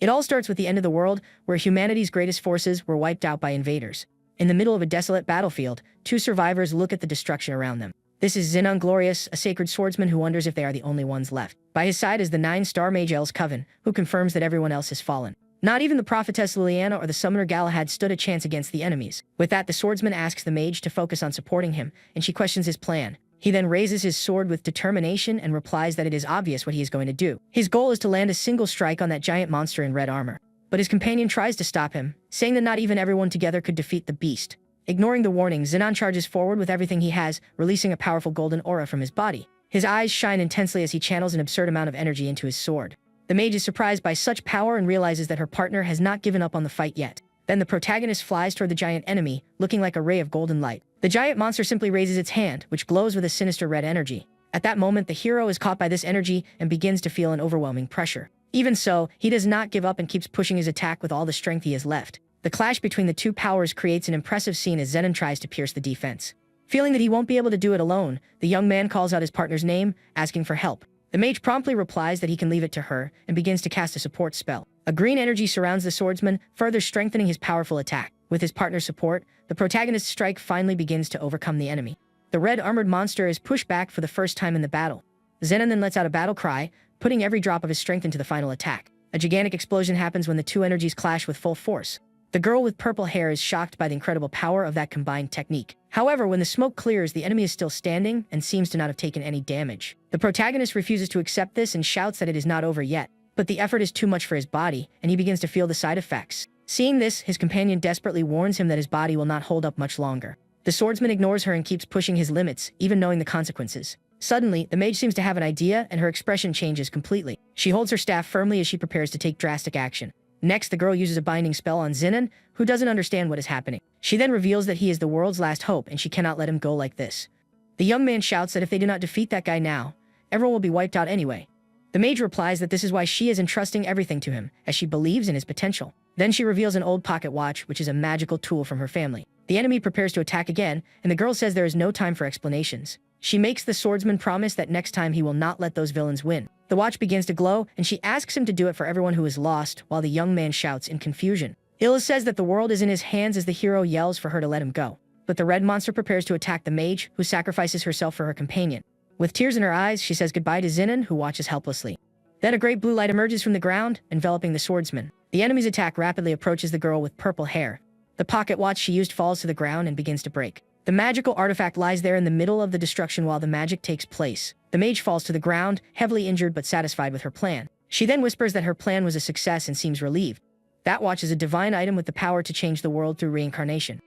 It all starts with the end of the world, where humanity's greatest forces were wiped out by invaders. In the middle of a desolate battlefield, two survivors look at the destruction around them. This is Xenon Glorious, a sacred swordsman who wonders if they are the only ones left. By his side is the 9-star mage Els Coven, who confirms that everyone else has fallen. Not even the prophetess Liliana or the summoner Galahad stood a chance against the enemies. With that, the swordsman asks the mage to focus on supporting him, and she questions his plan. He then raises his sword with determination and replies that it is obvious what he is going to do. His goal is to land a single strike on that giant monster in red armor. But his companion tries to stop him, saying that not even everyone together could defeat the beast. Ignoring the warning, Xenon charges forward with everything he has, releasing a powerful golden aura from his body. His eyes shine intensely as he channels an absurd amount of energy into his sword. The mage is surprised by such power and realizes that her partner has not given up on the fight yet. Then the protagonist flies toward the giant enemy, looking like a ray of golden light. The giant monster simply raises its hand, which glows with a sinister red energy. At that moment, the hero is caught by this energy and begins to feel an overwhelming pressure. Even so, he does not give up and keeps pushing his attack with all the strength he has left. The clash between the two powers creates an impressive scene as Xenon tries to pierce the defense. Feeling that he won't be able to do it alone, the young man calls out his partner's name, asking for help. The mage promptly replies that he can leave it to her and begins to cast a support spell. A green energy surrounds the swordsman, further strengthening his powerful attack. With his partner's support, the protagonist's strike finally begins to overcome the enemy. The red armored monster is pushed back for the first time in the battle. Xenon then lets out a battle cry, putting every drop of his strength into the final attack. A gigantic explosion happens when the two energies clash with full force. The girl with purple hair is shocked by the incredible power of that combined technique. However, when the smoke clears, the enemy is still standing and seems to not have taken any damage. The protagonist refuses to accept this and shouts that it is not over yet. But the effort is too much for his body, and he begins to feel the side effects. Seeing this, his companion desperately warns him that his body will not hold up much longer. The swordsman ignores her and keeps pushing his limits, even knowing the consequences. Suddenly, the mage seems to have an idea, and her expression changes completely. She holds her staff firmly as she prepares to take drastic action. Next, the girl uses a binding spell on Xenon, who doesn't understand what is happening. She then reveals that he is the world's last hope, and she cannot let him go like this. The young man shouts that if they do not defeat that guy now, everyone will be wiped out anyway. The mage replies that this is why she is entrusting everything to him, as she believes in his potential. Then she reveals an old pocket watch, which is a magical tool from her family. The enemy prepares to attack again, and the girl says there is no time for explanations. She makes the swordsman promise that next time he will not let those villains win. The watch begins to glow, and she asks him to do it for everyone who is lost, while the young man shouts in confusion. Illa says that the world is in his hands as the hero yells for her to let him go. But the red monster prepares to attack the mage, who sacrifices herself for her companion. With tears in her eyes, she says goodbye to Xenon, who watches helplessly. Then a great blue light emerges from the ground, enveloping the swordsman. The enemy's attack rapidly approaches the girl with purple hair. The pocket watch she used falls to the ground and begins to break. The magical artifact lies there in the middle of the destruction while the magic takes place. The mage falls to the ground, heavily injured but satisfied with her plan. She then whispers that her plan was a success and seems relieved. That watch is a divine item with the power to change the world through reincarnation.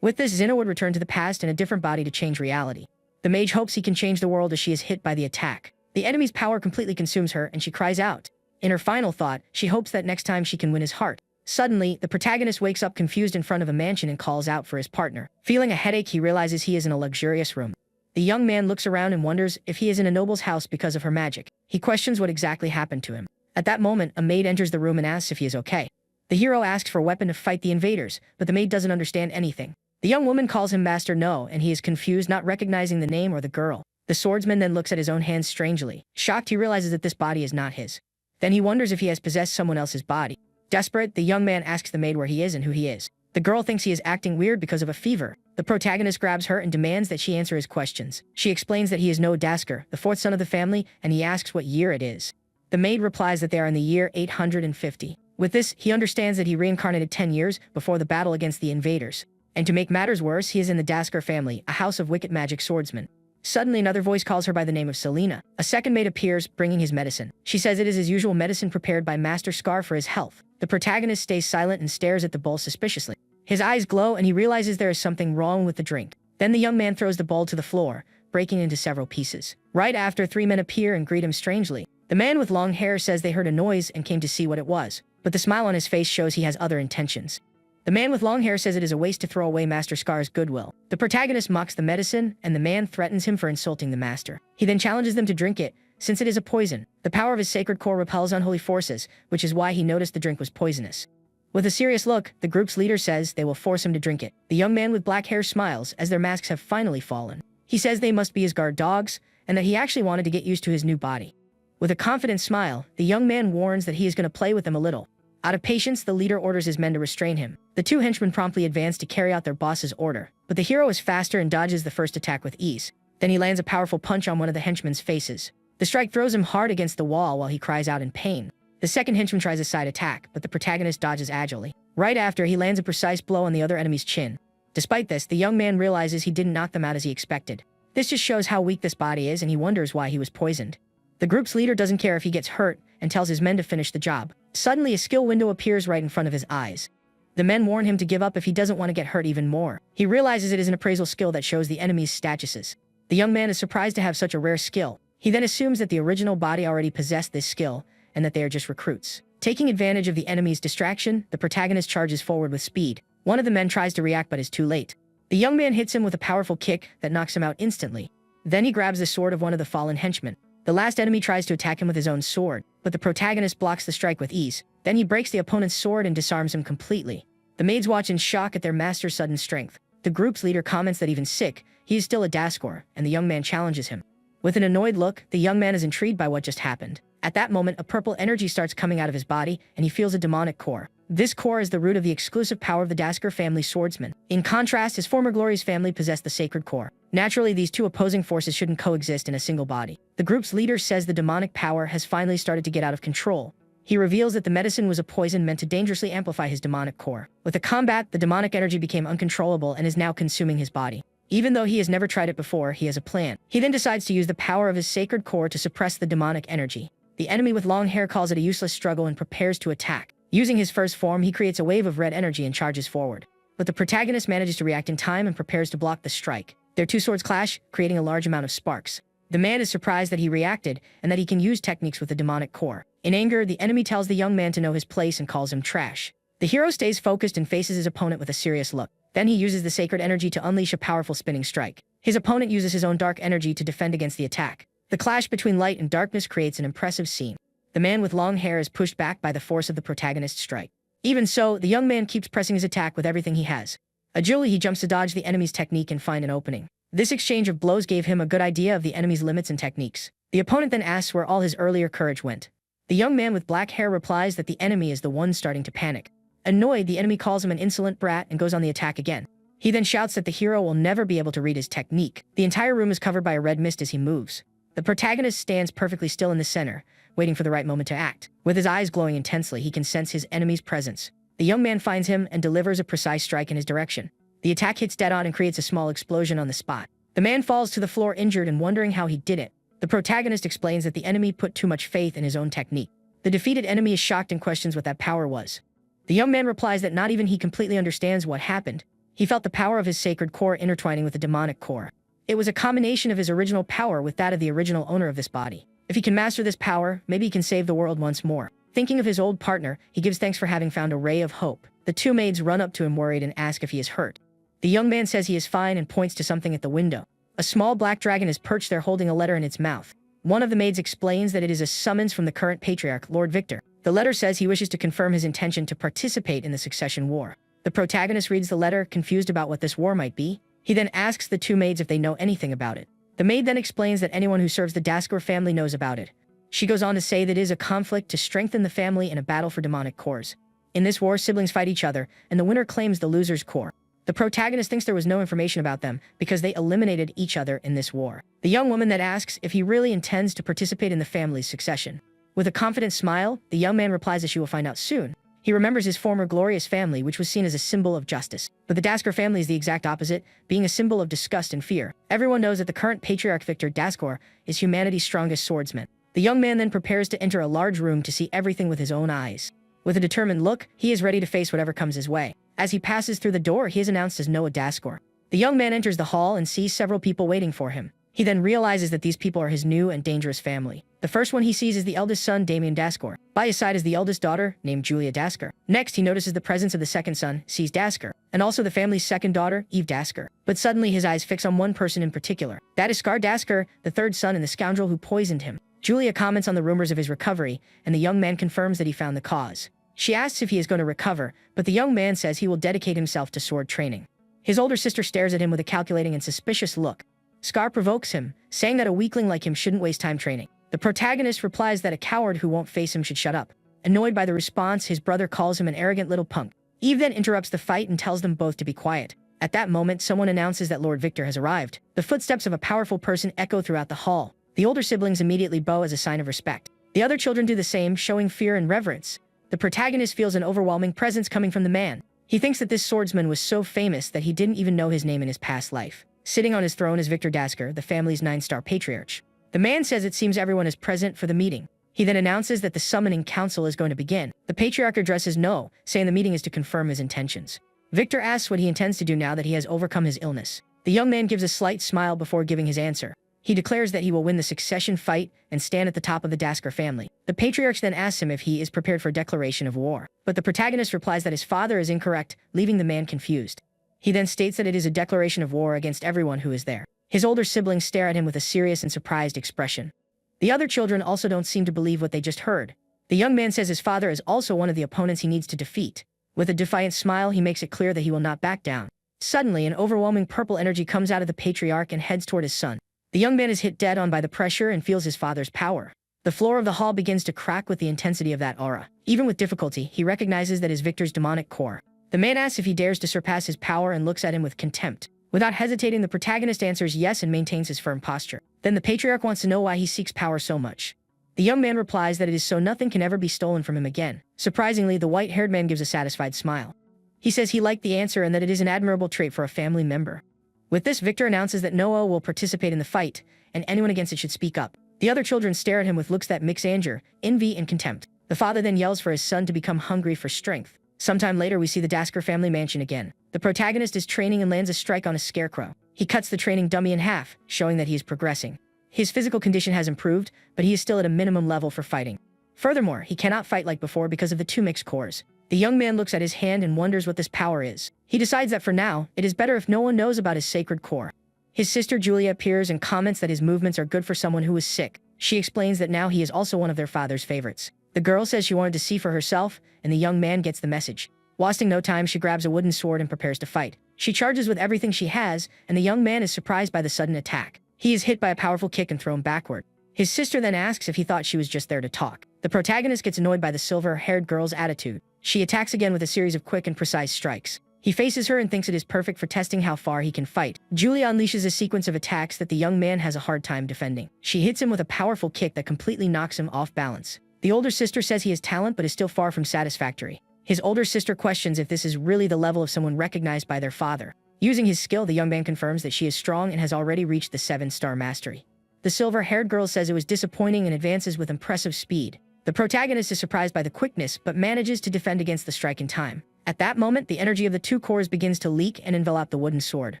With this, Xena would return to the past in a different body to change reality. The mage hopes he can change the world as she is hit by the attack. The enemy's power completely consumes her, and she cries out. In her final thought, she hopes that next time she can win his heart. Suddenly, the protagonist wakes up confused in front of a mansion and calls out for his partner. Feeling a headache, he realizes he is in a luxurious room. The young man looks around and wonders if he is in a noble's house because of her magic. He questions what exactly happened to him. At that moment, a maid enters the room and asks if he is okay. The hero asks for a weapon to fight the invaders, but the maid doesn't understand anything. The young woman calls him Master No, and he is confused, not recognizing the name or the girl. The swordsman then looks at his own hands strangely. Shocked, he realizes that this body is not his. Then he wonders if he has possessed someone else's body. Desperate, the young man asks the maid where he is and who he is. The girl thinks he is acting weird because of a fever. The protagonist grabs her and demands that she answer his questions. She explains that he is no Dasker, the fourth son of the family, and he asks what year it is. The maid replies that they are in the year 850. With this, he understands that he reincarnated 10 years before the battle against the invaders. And to make matters worse, he is in the Dasker family, a house of wicked magic swordsmen. Suddenly, another voice calls her by the name of Selena. A second maid appears, bringing his medicine. She says it is his usual medicine prepared by Master Scar for his health. The protagonist stays silent and stares at the bowl suspiciously. His eyes glow, and he realizes there is something wrong with the drink. Then the young man throws the bowl to the floor, breaking into several pieces. Right after, 3 men appear and greet him strangely. The man with long hair says they heard a noise and came to see what it was, but the smile on his face shows he has other intentions. The man with long hair says it is a waste to throw away Master Scar's goodwill. The protagonist mocks the medicine, and the man threatens him for insulting the master. He then challenges them to drink it, since it is a poison. The power of his sacred core repels unholy forces, which is why he noticed the drink was poisonous. With a serious look, the group's leader says they will force him to drink it. The young man with black hair smiles as their masks have finally fallen. He says they must be his guard dogs, and that he actually wanted to get used to his new body. With a confident smile, the young man warns that he is going to play with them a little. Out of patience, the leader orders his men to restrain him. The two henchmen promptly advance to carry out their boss's order, but the hero is faster and dodges the first attack with ease. Then he lands a powerful punch on one of the henchmen's faces. The strike throws him hard against the wall while he cries out in pain. The second henchman tries a side attack, but the protagonist dodges agilely. Right after, he lands a precise blow on the other enemy's chin. Despite this, the young man realizes he didn't knock them out as he expected. This just shows how weak this body is, and he wonders why he was poisoned. The group's leader doesn't care if he gets hurt and tells his men to finish the job. Suddenly, a skill window appears right in front of his eyes. The men warn him to give up if he doesn't want to get hurt even more. He realizes it is an appraisal skill that shows the enemy's statuses. The young man is surprised to have such a rare skill. He then assumes that the original body already possessed this skill and that they are just recruits. Taking advantage of the enemy's distraction, the protagonist charges forward with speed. One of the men tries to react but is too late. The young man hits him with a powerful kick that knocks him out instantly. Then he grabs the sword of one of the fallen henchmen. The last enemy tries to attack him with his own sword, but the protagonist blocks the strike with ease. Then he breaks the opponent's sword and disarms him completely. The maids watch in shock at their master's sudden strength. The group's leader comments that even sick, he is still a Daskor, and the young man challenges him. With an annoyed look, the young man is intrigued by what just happened. At that moment, a purple energy starts coming out of his body, and he feels a demonic core. This core is the root of the exclusive power of the Daskor family swordsman. In contrast, his former glorious family possessed the sacred core. Naturally, these two opposing forces shouldn't coexist in a single body. The group's leader says the demonic power has finally started to get out of control. He reveals that the medicine was a poison meant to dangerously amplify his demonic core. With the combat, the demonic energy became uncontrollable and is now consuming his body. Even though he has never tried it before, he has a plan. He then decides to use the power of his sacred core to suppress the demonic energy. The enemy with long hair calls it a useless struggle and prepares to attack. Using his first form, he creates a wave of red energy and charges forward. But the protagonist manages to react in time and prepares to block the strike. Their two swords clash, creating a large amount of sparks. The man is surprised that he reacted and that he can use techniques with the demonic core. In anger, the enemy tells the young man to know his place and calls him trash. The hero stays focused and faces his opponent with a serious look. Then he uses the sacred energy to unleash a powerful spinning strike. His opponent uses his own dark energy to defend against the attack. The clash between light and darkness creates an impressive scene. The man with long hair is pushed back by the force of the protagonist's strike. Even so, the young man keeps pressing his attack with everything he has. Agilely, he jumps to dodge the enemy's technique and find an opening. This exchange of blows gave him a good idea of the enemy's limits and techniques. The opponent then asks where all his earlier courage went. The young man with black hair replies that the enemy is the one starting to panic. Annoyed, the enemy calls him an insolent brat and goes on the attack again. He then shouts that the hero will never be able to read his technique. The entire room is covered by a red mist as he moves. The protagonist stands perfectly still in the center, waiting for the right moment to act. With his eyes glowing intensely, he can sense his enemy's presence. The young man finds him and delivers a precise strike in his direction. The attack hits dead on and creates a small explosion on the spot. The man falls to the floor injured and wondering how he did it. The protagonist explains that the enemy put too much faith in his own technique. The defeated enemy is shocked and questions what that power was. The young man replies that not even he completely understands what happened. He felt the power of his sacred core intertwining with the demonic core. It was a combination of his original power with that of the original owner of this body. If he can master this power, maybe he can save the world once more. Thinking of his old partner, he gives thanks for having found a ray of hope. The two maids run up to him worried and ask if he is hurt. The young man says he is fine and points to something at the window. A small black dragon is perched there holding a letter in its mouth. One of the maids explains that it is a summons from the current patriarch, Lord Victor. The letter says he wishes to confirm his intention to participate in the succession war. The protagonist reads the letter, confused about what this war might be. He then asks the two maids if they know anything about it. The maid then explains that anyone who serves the Daskor family knows about it. She goes on to say that it is a conflict to strengthen the family in a battle for demonic cores. In this war, siblings fight each other, and the winner claims the loser's core. The protagonist thinks there was no information about them because they eliminated each other in this war. The young woman then asks if he really intends to participate in the family's succession. With a confident smile, the young man replies that she will find out soon. He remembers his former glorious family, which was seen as a symbol of justice. But the Daskor family is the exact opposite, being a symbol of disgust and fear. Everyone knows that the current patriarch Victor Daskor is humanity's strongest swordsman. The young man then prepares to enter a large room to see everything with his own eyes. With a determined look, he is ready to face whatever comes his way. As he passes through the door, he is announced as Noah Daskor. The young man enters the hall and sees several people waiting for him. He then realizes that these people are his new and dangerous family. The first one he sees is the eldest son, Damien Daskor. By his side is the eldest daughter, named Julia Daskor. Next, he notices the presence of the second son, Cease Daskor, and also the family's second daughter, Eve Daskor. But suddenly his eyes fix on one person in particular. That is Scar Daskor, the third son and the scoundrel who poisoned him. Julia comments on the rumors of his recovery, and the young man confirms that he found the cause. She asks if he is going to recover, but the young man says he will dedicate himself to sword training. His older sister stares at him with a calculating and suspicious look. Scar provokes him, saying that a weakling like him shouldn't waste time training. The protagonist replies that a coward who won't face him should shut up. Annoyed by the response, his brother calls him an arrogant little punk. Eve then interrupts the fight and tells them both to be quiet. At that moment, someone announces that Lord Victor has arrived. The footsteps of a powerful person echo throughout the hall. The older siblings immediately bow as a sign of respect. The other children do the same, showing fear and reverence. The protagonist feels an overwhelming presence coming from the man. He thinks that this swordsman was so famous that he didn't even know his name in his past life. Sitting on his throne is Victor Dasker, the family's 9-star patriarch. The man says it seems everyone is present for the meeting. He then announces that the summoning council is going to begin. The patriarch addresses no, saying the meeting is to confirm his intentions. Victor asks what he intends to do now that he has overcome his illness. The young man gives a slight smile before giving his answer. He declares that he will win the succession fight and stand at the top of the Dasker family. The patriarch then asks him if he is prepared for a declaration of war. But the protagonist replies that his father is incorrect, leaving the man confused. He then states that it is a declaration of war against everyone who is there. His older siblings stare at him with a serious and surprised expression. The other children also don't seem to believe what they just heard. The young man says his father is also one of the opponents he needs to defeat. With a defiant smile, he makes it clear that he will not back down. Suddenly, an overwhelming purple energy comes out of the patriarch and heads toward his son. The young man is hit dead on by the pressure and feels his father's power. The floor of the hall begins to crack with the intensity of that aura. Even with difficulty, he recognizes that is Victor's demonic core. The man asks if he dares to surpass his power and looks at him with contempt. Without hesitating, the protagonist answers yes and maintains his firm posture. Then the patriarch wants to know why he seeks power so much. The young man replies that it is so nothing can ever be stolen from him again. Surprisingly, the white-haired man gives a satisfied smile. He says he liked the answer and that it is an admirable trait for a family member. With this, Victor announces that Noah will participate in the fight, and anyone against it should speak up. The other children stare at him with looks that mix anger, envy, and contempt. The father then yells for his son to become hungry for strength. Sometime later, we see the Dasker family mansion again. The protagonist is training and lands a strike on a scarecrow. He cuts the training dummy in half, showing that he is progressing. His physical condition has improved, but he is still at a minimum level for fighting. Furthermore, he cannot fight like before because of the two mixed cores. The young man looks at his hand and wonders what this power is. He decides that for now, it is better if no one knows about his sacred core. His sister Julia appears and comments that his movements are good for someone who is sick. She explains that now he is also one of their father's favorites. The girl says she wanted to see for herself, and the young man gets the message. Wasting no time, she grabs a wooden sword and prepares to fight. She charges with everything she has, and the young man is surprised by the sudden attack. He is hit by a powerful kick and thrown backward. His sister then asks if he thought she was just there to talk. The protagonist gets annoyed by the silver-haired girl's attitude. She attacks again with a series of quick and precise strikes. He faces her and thinks it is perfect for testing how far he can fight. Julia unleashes a sequence of attacks that the young man has a hard time defending. She hits him with a powerful kick that completely knocks him off balance. The older sister says he has talent but is still far from satisfactory. His older sister questions if this is really the level of someone recognized by their father. Using his skill, the young man confirms that she is strong and has already reached the 7-star mastery. The silver-haired girl says it was disappointing and advances with impressive speed. The protagonist is surprised by the quickness, but manages to defend against the strike in time. At that moment, the energy of the two cores begins to leak and envelop the wooden sword.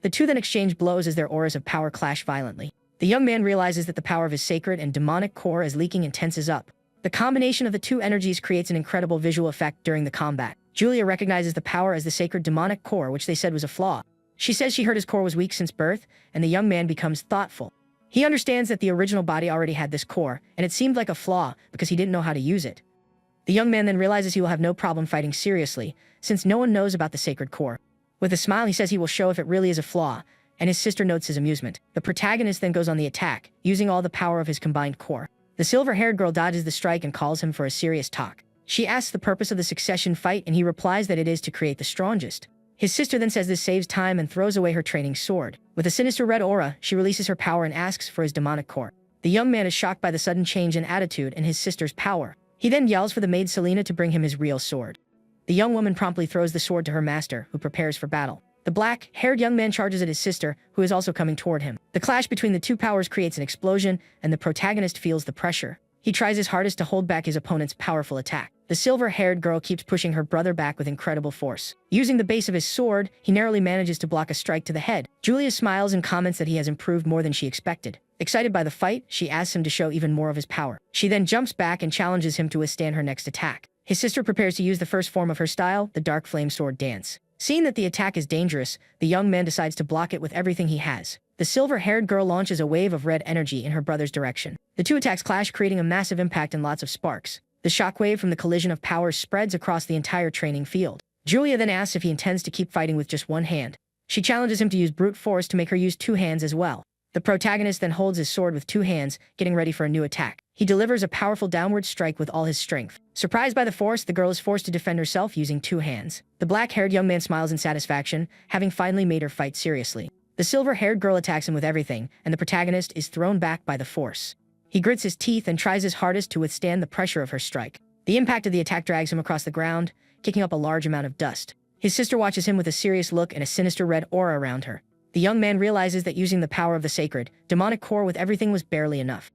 The two then exchange blows as their auras of power clash violently. The young man realizes that the power of his sacred and demonic core is leaking and tenses up. The combination of the two energies creates an incredible visual effect during the combat. Julia recognizes the power as the sacred demonic core, which they said was a flaw. She says she heard his core was weak since birth, and the young man becomes thoughtful. He understands that the original body already had this core, and it seemed like a flaw because he didn't know how to use it. The young man then realizes he will have no problem fighting seriously, since no one knows about the sacred core. With a smile, he says he will show if it really is a flaw, and his sister notes his amusement. The protagonist then goes on the attack, using all the power of his combined core. The silver-haired girl dodges the strike and calls him for a serious talk. She asks the purpose of the succession fight, and he replies that it is to create the strongest. His sister then says this saves time and throws away her training sword. With a sinister red aura, she releases her power and asks for his demonic core. The young man is shocked by the sudden change in attitude and his sister's power. He then yells for the maid Selena to bring him his real sword. The young woman promptly throws the sword to her master, who prepares for battle. The black-haired young man charges at his sister, who is also coming toward him. The clash between the two powers creates an explosion, and the protagonist feels the pressure. He tries his hardest to hold back his opponent's powerful attack. The silver-haired girl keeps pushing her brother back with incredible force. Using the base of his sword, he narrowly manages to block a strike to the head. Julia smiles and comments that he has improved more than she expected. Excited by the fight, she asks him to show even more of his power. She then jumps back and challenges him to withstand her next attack. His sister prepares to use the first form of her style, the dark flame sword dance. Seeing that the attack is dangerous, the young man decides to block it with everything he has. The silver-haired girl launches a wave of red energy in her brother's direction. The two attacks clash, creating a massive impact and lots of sparks. The shockwave from the collision of powers spreads across the entire training field. Julia then asks if he intends to keep fighting with just one hand. She challenges him to use brute force to make her use two hands as well. The protagonist then holds his sword with two hands, getting ready for a new attack. He delivers a powerful downward strike with all his strength. Surprised by the force, the girl is forced to defend herself using two hands. The black-haired young man smiles in satisfaction, having finally made her fight seriously. The silver-haired girl attacks him with everything, and the protagonist is thrown back by the force. He grits his teeth and tries his hardest to withstand the pressure of her strike. The impact of the attack drags him across the ground, kicking up a large amount of dust. His sister watches him with a serious look and a sinister red aura around her. The young man realizes that using the power of the sacred, demonic core with everything was barely enough.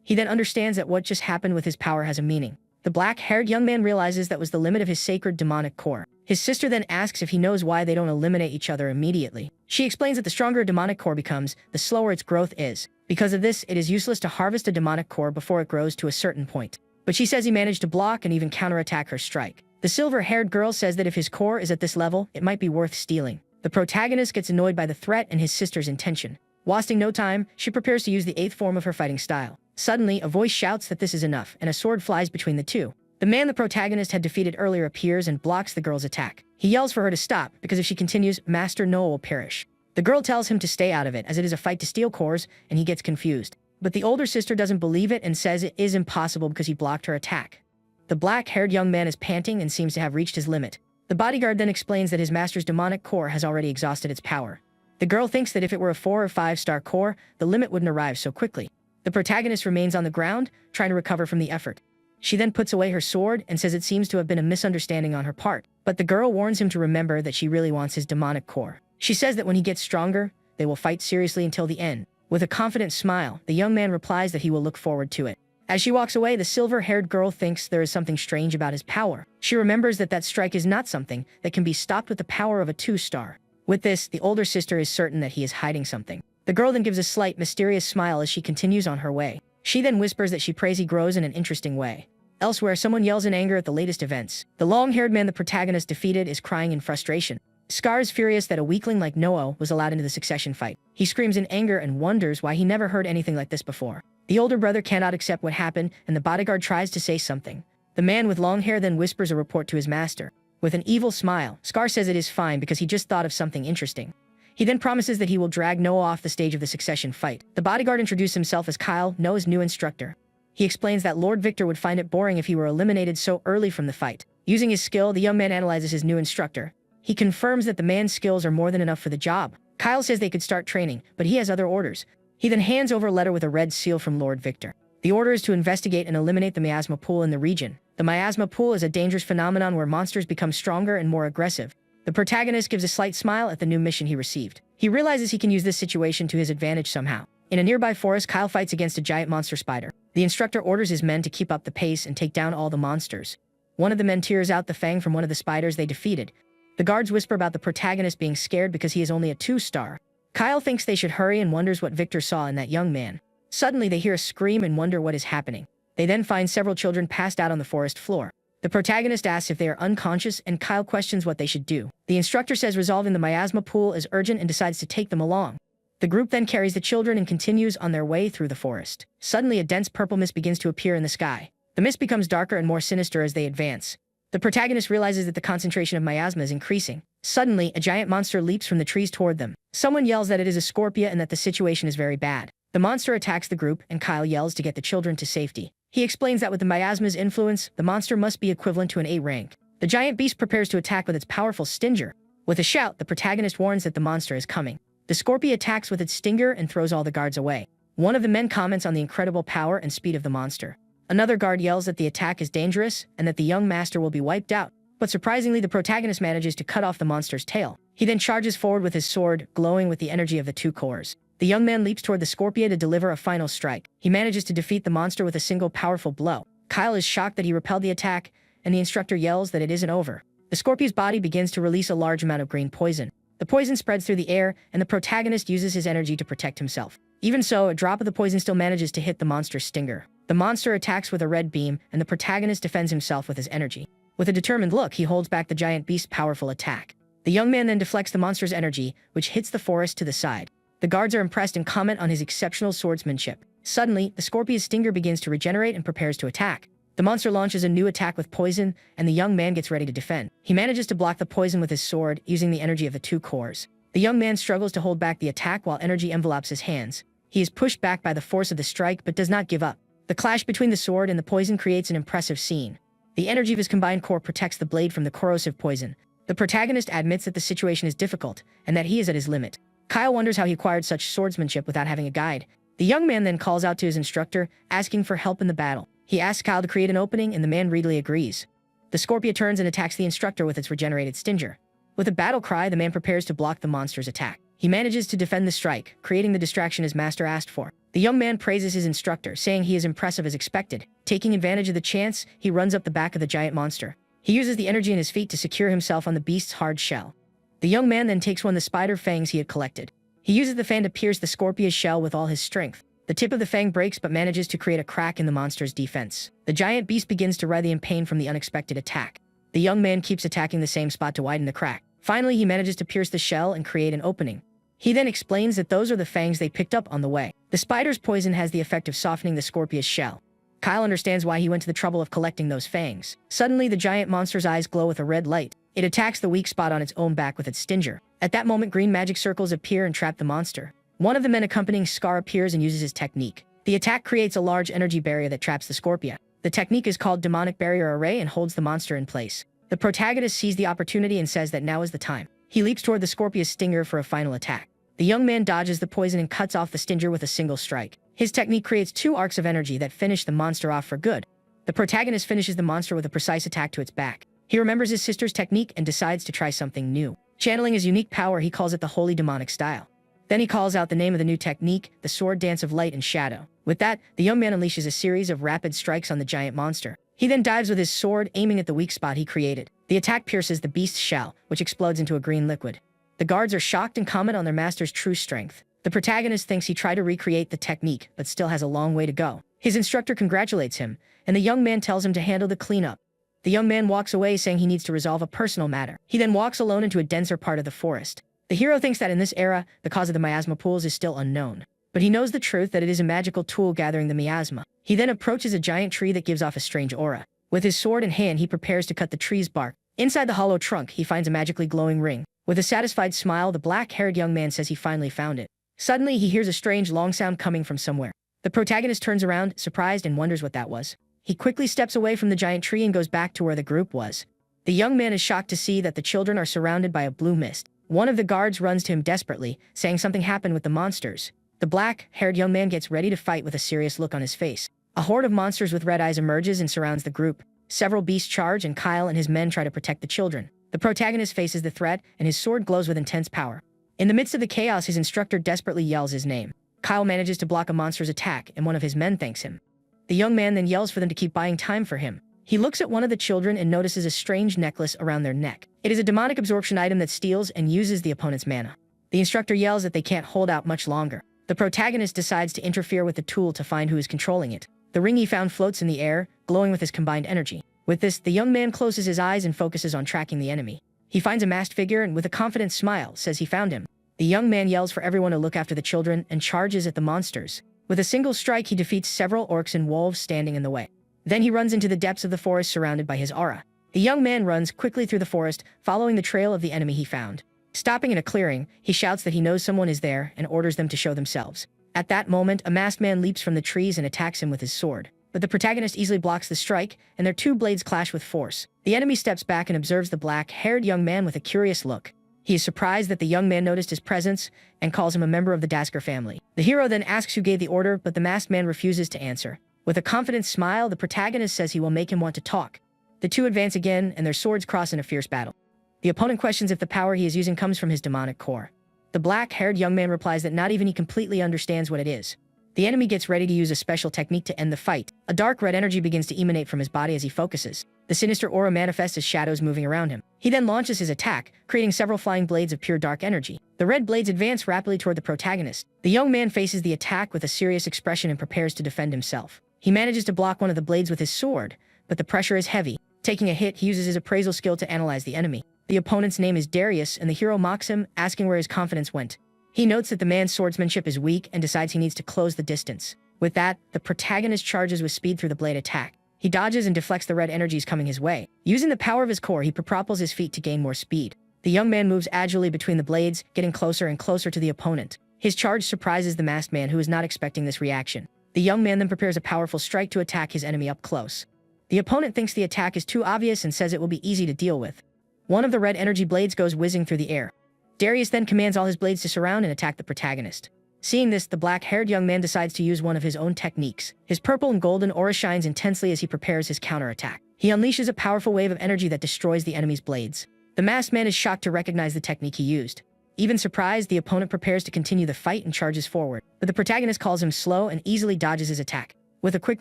He then understands that what just happened with his power has a meaning. The black-haired young man realizes that was the limit of his sacred demonic core. His sister then asks if he knows why they don't eliminate each other immediately. She explains that the stronger a demonic core becomes, the slower its growth is. Because of this, it is useless to harvest a demonic core before it grows to a certain point. But she says he managed to block and even counterattack her strike. The silver-haired girl says that if his core is at this level, it might be worth stealing. The protagonist gets annoyed by the threat and his sister's intention. Wasting no time, she prepares to use the 8th form of her fighting style. Suddenly, a voice shouts that this is enough, and a sword flies between the two. The man the protagonist had defeated earlier appears and blocks the girl's attack. He yells for her to stop, because if she continues, Master Noah will perish. The girl tells him to stay out of it, as it is a fight to steal cores, and he gets confused. But the older sister doesn't believe it and says it is impossible because he blocked her attack. The black-haired young man is panting and seems to have reached his limit. The bodyguard then explains that his master's demonic core has already exhausted its power. The girl thinks that if it were a 4 or 5-star core, the limit wouldn't arrive so quickly. The protagonist remains on the ground, trying to recover from the effort. She then puts away her sword and says it seems to have been a misunderstanding on her part, but the girl warns him to remember that she really wants his demonic core. She says that when he gets stronger, they will fight seriously until the end. With a confident smile, the young man replies that he will look forward to it. As she walks away, the silver-haired girl thinks there is something strange about his power. She remembers that that strike is not something that can be stopped with the power of a 2-star. With this, the older sister is certain that he is hiding something. The girl then gives a slight, mysterious smile as she continues on her way. She then whispers that she prays he grows in an interesting way. Elsewhere, someone yells in anger at the latest events. The long-haired man the protagonist defeated is crying in frustration. Scar is furious that a weakling like Noah was allowed into the succession fight. He screams in anger and wonders why he never heard anything like this before. The older brother cannot accept what happened, and the bodyguard tries to say something. The man with long hair then whispers a report to his master. With an evil smile, Scar says it is fine because he just thought of something interesting. He then promises that he will drag Noah off the stage of the succession fight. The bodyguard introduced himself as Kyle, Noah's new instructor. He explains that Lord Victor would find it boring if he were eliminated so early from the fight. Using his skill, the young man analyzes his new instructor. He confirms that the man's skills are more than enough for the job. Kyle says they could start training, but he has other orders. He then hands over a letter with a red seal from Lord Victor. The order is to investigate and eliminate the miasma pool in the region. The miasma pool is a dangerous phenomenon where monsters become stronger and more aggressive. The protagonist gives a slight smile at the new mission he received. He realizes he can use this situation to his advantage somehow. In a nearby forest, Kyle fights against a giant monster spider. The instructor orders his men to keep up the pace and take down all the monsters. One of the men tears out the fang from one of the spiders they defeated. The guards whisper about the protagonist being scared because he is only a 2-star. Kyle thinks they should hurry and wonders what Victor saw in that young man. Suddenly, they hear a scream and wonder what is happening. They then find several children passed out on the forest floor. The protagonist asks if they are unconscious, and Kyle questions what they should do. The instructor says resolving the miasma pool is urgent and decides to take them along. The group then carries the children and continues on their way through the forest. Suddenly, a dense purple mist begins to appear in the sky. The mist becomes darker and more sinister as they advance. The protagonist realizes that the concentration of miasma is increasing. Suddenly, a giant monster leaps from the trees toward them. Someone yells that it is a scorpia and that the situation is very bad. The monster attacks the group, and Kyle yells to get the children to safety. He explains that with the miasma's influence, the monster must be equivalent to an A rank. The giant beast prepares to attack with its powerful stinger. With a shout, the protagonist warns that the monster is coming. The scorpia attacks with its stinger and throws all the guards away. One of the men comments on the incredible power and speed of the monster. Another guard yells that the attack is dangerous and that the young master will be wiped out. But surprisingly, the protagonist manages to cut off the monster's tail. He then charges forward with his sword, glowing with the energy of the 2 cores. The young man leaps toward the scorpia to deliver a final strike. He manages to defeat the monster with a single powerful blow. Kyle is shocked that he repelled the attack, and the instructor yells that it isn't over. The scorpia's body begins to release a large amount of green poison. The poison spreads through the air, and the protagonist uses his energy to protect himself. Even so, a drop of the poison still manages to hit the monster's stinger. The monster attacks with a red beam, and the protagonist defends himself with his energy. With a determined look, he holds back the giant beast's powerful attack. The young man then deflects the monster's energy, which hits the forest to the side. The guards are impressed and comment on his exceptional swordsmanship. Suddenly, the scorpia's stinger begins to regenerate and prepares to attack. The monster launches a new attack with poison, and the young man gets ready to defend. He manages to block the poison with his sword, using the energy of the 2 cores. The young man struggles to hold back the attack while energy envelopes his hands. He is pushed back by the force of the strike but does not give up. The clash between the sword and the poison creates an impressive scene. The energy of his combined core protects the blade from the corrosive poison. The protagonist admits that the situation is difficult and that he is at his limit. Kyle wonders how he acquired such swordsmanship without having a guide. The young man then calls out to his instructor, asking for help in the battle. He asks Kyle to create an opening and the man readily agrees. The Scorpia turns and attacks the instructor with its regenerated stinger. With a battle cry, the man prepares to block the monster's attack. He manages to defend the strike, creating the distraction his master asked for. The young man praises his instructor, saying he is impressive as expected. Taking advantage of the chance, he runs up the back of the giant monster. He uses the energy in his feet to secure himself on the beast's hard shell. The young man then takes one of the spider fangs he had collected. He uses the fan to pierce the Scorpia's shell with all his strength. The tip of the fang breaks but manages to create a crack in the monster's defense. The giant beast begins to writhe in pain from the unexpected attack. The young man keeps attacking the same spot to widen the crack. Finally, he manages to pierce the shell and create an opening. He then explains that those are the fangs they picked up on the way. The spider's poison has the effect of softening the Scorpia's shell. Kyle understands why he went to the trouble of collecting those fangs. Suddenly, the giant monster's eyes glow with a red light. It attacks the weak spot on its own back with its stinger. At that moment, green magic circles appear and trap the monster. One of the men accompanying Scar appears and uses his technique. The attack creates a large energy barrier that traps the Scorpia. The technique is called Demonic Barrier Array and holds the monster in place. The protagonist sees the opportunity and says that now is the time. He leaps toward the Scorpia's stinger for a final attack. The young man dodges the poison and cuts off the stinger with a single strike. His technique creates 2 arcs of energy that finish the monster off for good. The protagonist finishes the monster with a precise attack to its back. He remembers his sister's technique and decides to try something new. Channeling his unique power, he calls it the Holy Demonic Style. Then he calls out the name of the new technique, the Sword Dance of Light and Shadow. With that, the young man unleashes a series of rapid strikes on the giant monster. He then dives with his sword, aiming at the weak spot he created. The attack pierces the beast's shell, which explodes into a green liquid. The guards are shocked and comment on their master's true strength. The protagonist thinks he tried to recreate the technique, but still has a long way to go. His instructor congratulates him, and the young man tells him to handle the cleanup. The young man walks away saying he needs to resolve a personal matter. He then walks alone into a denser part of the forest. The hero thinks that in this era, the cause of the miasma pools is still unknown. But he knows the truth that it is a magical tool gathering the miasma. He then approaches a giant tree that gives off a strange aura. With his sword in hand, he prepares to cut the tree's bark. Inside the hollow trunk, he finds a magically glowing ring. With a satisfied smile, the black-haired young man says he finally found it. Suddenly, he hears a strange long sound coming from somewhere. The protagonist turns around, surprised, and wonders what that was. He quickly steps away from the giant tree and goes back to where the group was. The young man is shocked to see that the children are surrounded by a blue mist. One of the guards runs to him desperately, saying something happened with the monsters. The black-haired young man gets ready to fight with a serious look on his face. A horde of monsters with red eyes emerges and surrounds the group. Several beasts charge, and Kyle and his men try to protect the children. The protagonist faces the threat, and his sword glows with intense power. In the midst of the chaos, his instructor desperately yells his name. Kyle manages to block a monster's attack, and one of his men thanks him. The young man then yells for them to keep buying time for him. He looks at one of the children and notices a strange necklace around their neck. It is a demonic absorption item that steals and uses the opponent's mana. The instructor yells that they can't hold out much longer. The protagonist decides to interfere with the tool to find who is controlling it. The ring he found floats in the air, glowing with his combined energy. With this, the young man closes his eyes and focuses on tracking the enemy. He finds a masked figure and with a confident smile, says he found him. The young man yells for everyone to look after the children and charges at the monsters. With a single strike, he defeats several orcs and wolves standing in the way. Then he runs into the depths of the forest surrounded by his aura. The young man runs quickly through the forest, following the trail of the enemy he found. Stopping in a clearing, he shouts that he knows someone is there and orders them to show themselves. At that moment, a masked man leaps from the trees and attacks him with his sword. But the protagonist easily blocks the strike, and their 2 blades clash with force. The enemy steps back and observes the black-haired young man with a curious look. He is surprised that the young man noticed his presence and calls him a member of the Dasker family. The hero then asks who gave the order, but the masked man refuses to answer. With a confident smile, the protagonist says he will make him want to talk. The 2 advance again, and their swords cross in a fierce battle. The opponent questions if the power he is using comes from his demonic core. The black-haired young man replies that not even he completely understands what it is. The enemy gets ready to use a special technique to end the fight. A dark red energy begins to emanate from his body as he focuses. The sinister aura manifests as shadows moving around him. He then launches his attack, creating several flying blades of pure dark energy. The red blades advance rapidly toward the protagonist. The young man faces the attack with a serious expression and prepares to defend himself. He manages to block one of the blades with his sword, but the pressure is heavy. Taking a hit, he uses his appraisal skill to analyze the enemy. The opponent's name is Darius, and the hero mocks him, asking where his confidence went. He notes that the man's swordsmanship is weak and decides he needs to close the distance. With that, the protagonist charges with speed through the blade attack. He dodges and deflects the red energies coming his way. Using the power of his core, he propels his feet to gain more speed. The young man moves agilely between the blades, getting closer and closer to the opponent. His charge surprises the masked man, who is not expecting this reaction. The young man then prepares a powerful strike to attack his enemy up close. The opponent thinks the attack is too obvious and says it will be easy to deal with. One of the red energy blades goes whizzing through the air. Darius then commands all his blades to surround and attack the protagonist. Seeing this, the black-haired young man decides to use one of his own techniques. His purple and golden aura shines intensely as he prepares his counterattack. He unleashes a powerful wave of energy that destroys the enemy's blades. The masked man is shocked to recognize the technique he used. Even surprised, the opponent prepares to continue the fight and charges forward, but the protagonist calls him slow and easily dodges his attack. With a quick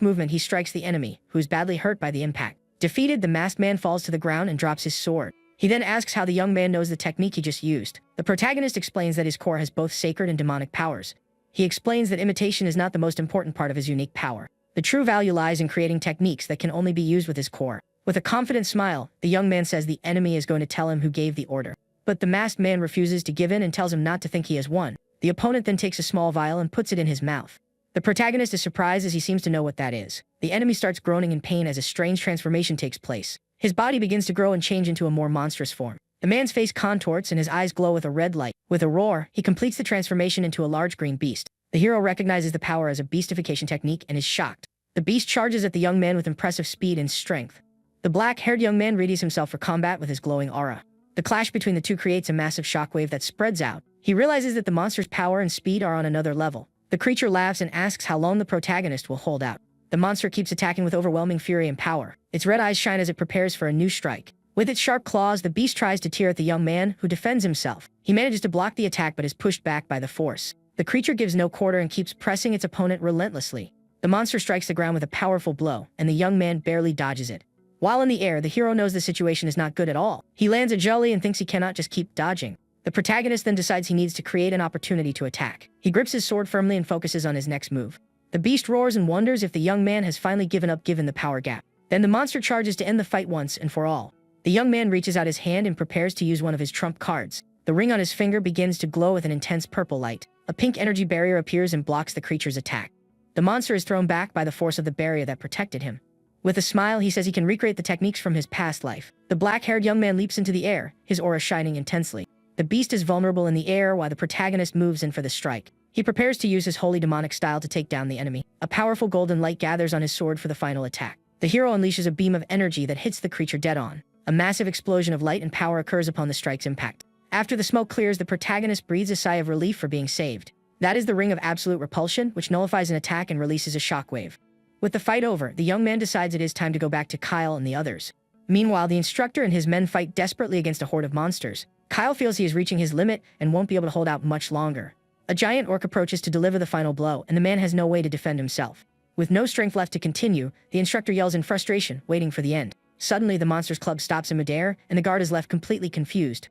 movement, he strikes the enemy, who is badly hurt by the impact. Defeated, the masked man falls to the ground and drops his sword. He then asks how the young man knows the technique he just used. The protagonist explains that his core has both sacred and demonic powers. He explains that imitation is not the most important part of his unique power. The true value lies in creating techniques that can only be used with his core. With a confident smile, the young man says the enemy is going to tell him who gave the order. But the masked man refuses to give in and tells him not to think he has won. The opponent then takes a small vial and puts it in his mouth. The protagonist is surprised as he seems to know what that is. The enemy starts groaning in pain as a strange transformation takes place. His body begins to grow and change into a more monstrous form. The man's face contorts and his eyes glow with a red light. With a roar, he completes the transformation into a large green beast. The hero recognizes the power as a beastification technique and is shocked. The beast charges at the young man with impressive speed and strength. The black-haired young man readies himself for combat with his glowing aura. The clash between the two creates a massive shockwave that spreads out. He realizes that the monster's power and speed are on another level. The creature laughs and asks how long the protagonist will hold out. The monster keeps attacking with overwhelming fury and power. Its red eyes shine as it prepares for a new strike. With its sharp claws, the beast tries to tear at the young man, who defends himself. He manages to block the attack but is pushed back by the force. The creature gives no quarter and keeps pressing its opponent relentlessly. The monster strikes the ground with a powerful blow, and the young man barely dodges it. While in the air, the hero knows the situation is not good at all. He lands a jolly and thinks he cannot just keep dodging. The protagonist then decides he needs to create an opportunity to attack. He grips his sword firmly and focuses on his next move. The beast roars and wonders if the young man has finally given up given the power gap. Then the monster charges to end the fight once and for all. The young man reaches out his hand and prepares to use one of his trump cards. The ring on his finger begins to glow with an intense purple light. A pink energy barrier appears and blocks the creature's attack. The monster is thrown back by the force of the barrier that protected him. With a smile, he says he can recreate the techniques from his past life. The black-haired young man leaps into the air, his aura shining intensely. The beast is vulnerable in the air while the protagonist moves in for the strike. He prepares to use his holy demonic style to take down the enemy. A powerful golden light gathers on his sword for the final attack. The hero unleashes a beam of energy that hits the creature dead on. A massive explosion of light and power occurs upon the strike's impact. After the smoke clears, the protagonist breathes a sigh of relief for being saved. That is the ring of absolute repulsion, which nullifies an attack and releases a shockwave. With the fight over, the young man decides it is time to go back to Kyle and the others. Meanwhile, the instructor and his men fight desperately against a horde of monsters. Kyle feels he is reaching his limit and won't be able to hold out much longer. A giant orc approaches to deliver the final blow, and the man has no way to defend himself. With no strength left to continue, the instructor yells in frustration, waiting for the end. Suddenly, the monster's club stops in midair, and the guard is left completely confused.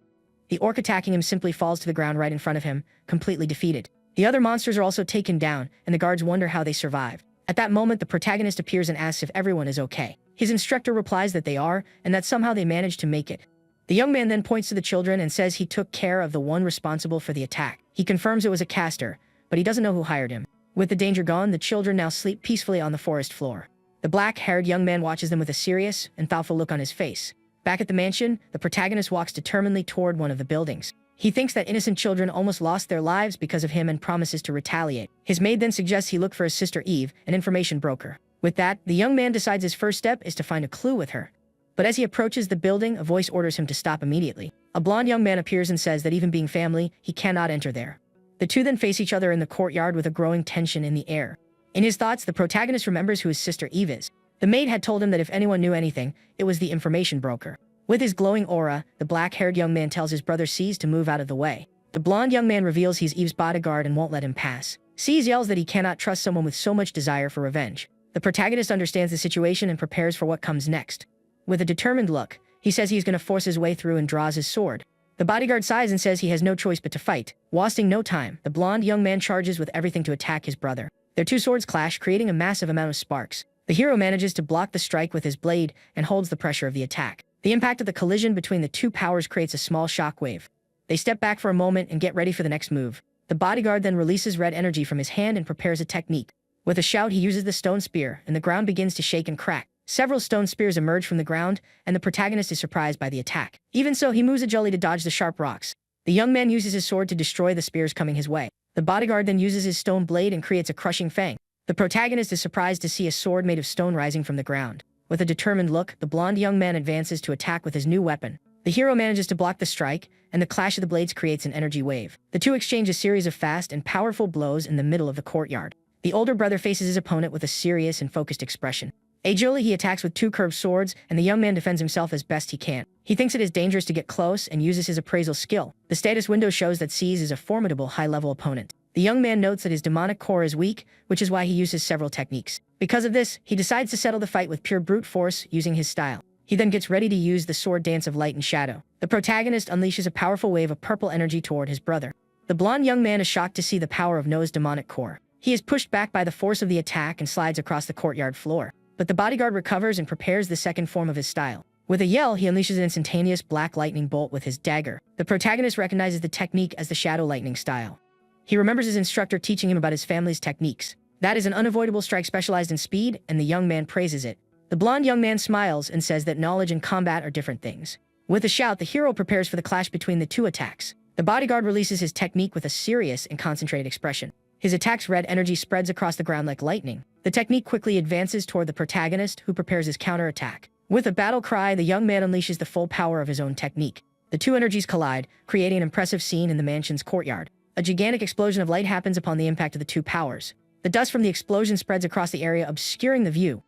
The orc attacking him simply falls to the ground right in front of him, completely defeated. The other monsters are also taken down, and the guards wonder how they survived. At that moment, the protagonist appears and asks if everyone is okay. His instructor replies that they are, and that somehow they managed to make it. The young man then points to the children and says he took care of the one responsible for the attack. He confirms it was a caster, but he doesn't know who hired him. With the danger gone, the children now sleep peacefully on the forest floor. The black-haired young man watches them with a serious and thoughtful look on his face. Back at the mansion, the protagonist walks determinedly toward one of the buildings. He thinks that innocent children almost lost their lives because of him and promises to retaliate. His maid then suggests he look for his sister Eve, an information broker. With that, the young man decides his first step is to find a clue with her. But as he approaches the building, a voice orders him to stop immediately. A blonde young man appears and says that even being family, he cannot enter there. The two then face each other in the courtyard with a growing tension in the air. In his thoughts, the protagonist remembers who his sister Eve is. The maid had told him that if anyone knew anything, it was the information broker. With his glowing aura, the black-haired young man tells his brother C's to move out of the way. The blonde young man reveals he's Eve's bodyguard and won't let him pass. C's yells that he cannot trust someone with so much desire for revenge. The protagonist understands the situation and prepares for what comes next. With a determined look, he says he's going to force his way through and draws his sword. The bodyguard sighs and says he has no choice but to fight. Wasting no time, the blonde young man charges with everything to attack his brother. Their two swords clash, creating a massive amount of sparks. The hero manages to block the strike with his blade and holds the pressure of the attack. The impact of the collision between the two powers creates a small shockwave. They step back for a moment and get ready for the next move. The bodyguard then releases red energy from his hand and prepares a technique. With a shout, he uses the stone spear, and the ground begins to shake and crack. Several stone spears emerge from the ground, and the protagonist is surprised by the attack. Even so, he moves a jolly to dodge the sharp rocks. The young man uses his sword to destroy the spears coming his way. The The bodyguard then uses his stone blade and creates a crushing fang. The protagonist is surprised to see a sword made of stone rising from the ground. With a determined look, the blonde young man advances to attack with his new weapon. The hero manages to block the strike, and the clash of the blades creates an energy wave. The two exchange a series of fast and powerful blows in the middle of the courtyard. The older brother faces his opponent with a serious and focused expression. Agilely, he attacks with two curved swords, and the young man defends himself as best he can. He thinks it is dangerous to get close and uses his appraisal skill. The status window shows that Seize is a formidable high-level opponent. The young man notes that his demonic core is weak, which is why he uses several techniques. Because of this, he decides to settle the fight with pure brute force using his style. He then gets ready to use the sword dance of light and shadow. The protagonist unleashes a powerful wave of purple energy toward his brother. The blonde young man is shocked to see the power of Noah's demonic core. He is pushed back by the force of the attack and slides across the courtyard floor. But the bodyguard recovers and prepares the second form of his style. With a yell, he unleashes an instantaneous black lightning bolt with his dagger. The protagonist recognizes the technique as the shadow lightning style. He remembers his instructor teaching him about his family's techniques. That is an unavoidable strike specialized in speed, and the young man praises it. The blonde young man smiles and says that knowledge and combat are different things. With a shout, the hero prepares for the clash between the two attacks. The bodyguard releases his technique with a serious and concentrated expression. His attack's red energy spreads across the ground like lightning. The technique quickly advances toward the protagonist, who prepares his counterattack. With a battle cry, the young man unleashes the full power of his own technique. The two energies collide, creating an impressive scene in the mansion's courtyard. A gigantic explosion of light happens upon the impact of the two powers. The dust from the explosion spreads across the area, obscuring the view.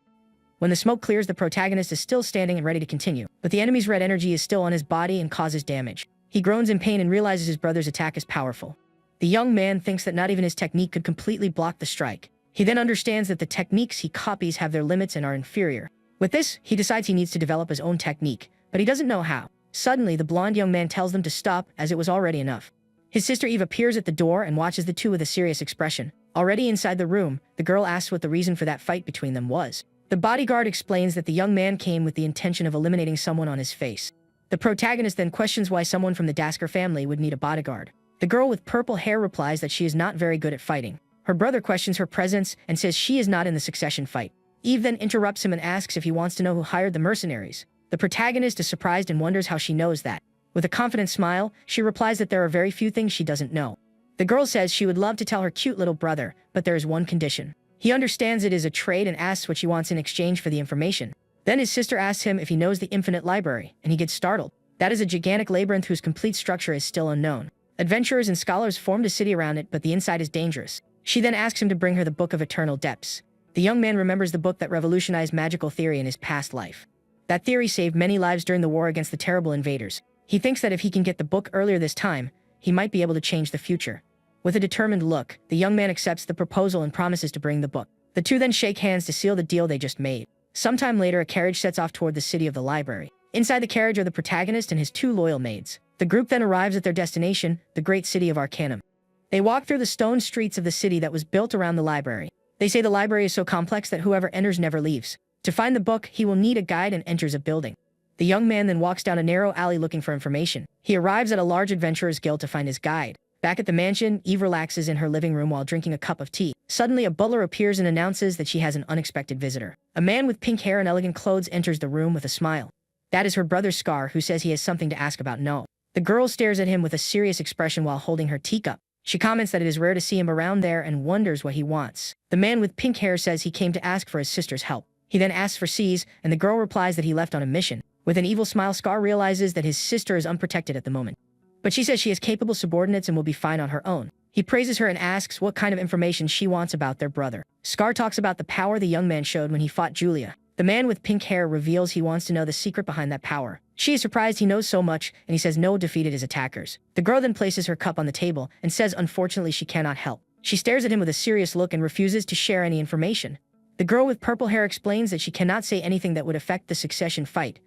When the smoke clears, the protagonist is still standing and ready to continue, but the enemy's red energy is still on his body and causes damage. He groans in pain and realizes his brother's attack is powerful. The young man thinks that not even his technique could completely block the strike. He then understands that the techniques he copies have their limits and are inferior. With this, he decides he needs to develop his own technique, but he doesn't know how. Suddenly, the blonde young man tells them to stop, as it was already enough. His sister Eve appears at the door and watches the two with a serious expression. Already inside the room, the girl asks what the reason for that fight between them was. The bodyguard explains that the young man came with the intention of eliminating someone on his face. The protagonist then questions why someone from the Dasker family would need a bodyguard. The girl with purple hair replies that she is not very good at fighting. Her brother questions her presence and says she is not in the succession fight. Eve then interrupts him and asks if he wants to know who hired the mercenaries. The protagonist is surprised and wonders how she knows that. With a confident smile, she replies that there are very few things she doesn't know. The girl says she would love to tell her cute little brother, but there is one condition. He understands it is a trade and asks what she wants in exchange for the information. Then his sister asks him if he knows the infinite library, and he gets startled. That is a gigantic labyrinth whose complete structure is still unknown. Adventurers and scholars formed a city around it, but the inside is dangerous. She then asks him to bring her the Book of Eternal Depths. The young man remembers the book that revolutionized magical theory in his past life. That theory saved many lives during the war against the terrible invaders. He thinks that if he can get the book earlier this time, he might be able to change the future. With a determined look, the young man accepts the proposal and promises to bring the book. The two then shake hands to seal the deal they just made. Sometime later, a carriage sets off toward the city of the library. Inside the carriage are the protagonist and his two loyal maids. The group then arrives at their destination, the great city of Arcanum. They walk through the stone streets of the city that was built around the library. They say the library is so complex that whoever enters never leaves. To find the book, he will need a guide and enters a building. The young man then walks down a narrow alley looking for information. He arrives at a large adventurer's guild to find his guide. Back at the mansion, Eve relaxes in her living room while drinking a cup of tea. Suddenly, a butler appears and announces that she has an unexpected visitor. A man with pink hair and elegant clothes enters the room with a smile. That is her brother Scar, who says he has something to ask about No. The girl stares at him with a serious expression while holding her teacup. She comments that it is rare to see him around there and wonders what he wants. The man with pink hair says he came to ask for his sister's help. He then asks for C's, and the girl replies that he left on a mission. With an evil smile, Scar realizes that his sister is unprotected at the moment. But she says she has capable subordinates and will be fine on her own. He praises her and asks what kind of information she wants about their brother. Scar talks about the power the young man showed when he fought Julia. The man with pink hair reveals he wants to know the secret behind that power. She is surprised he knows so much, and he says No defeated his attackers. The girl then places her cup on the table and says unfortunately she cannot help. She stares at him with a serious look and refuses to share any information. The girl with purple hair explains that she cannot say anything that would affect the succession fight.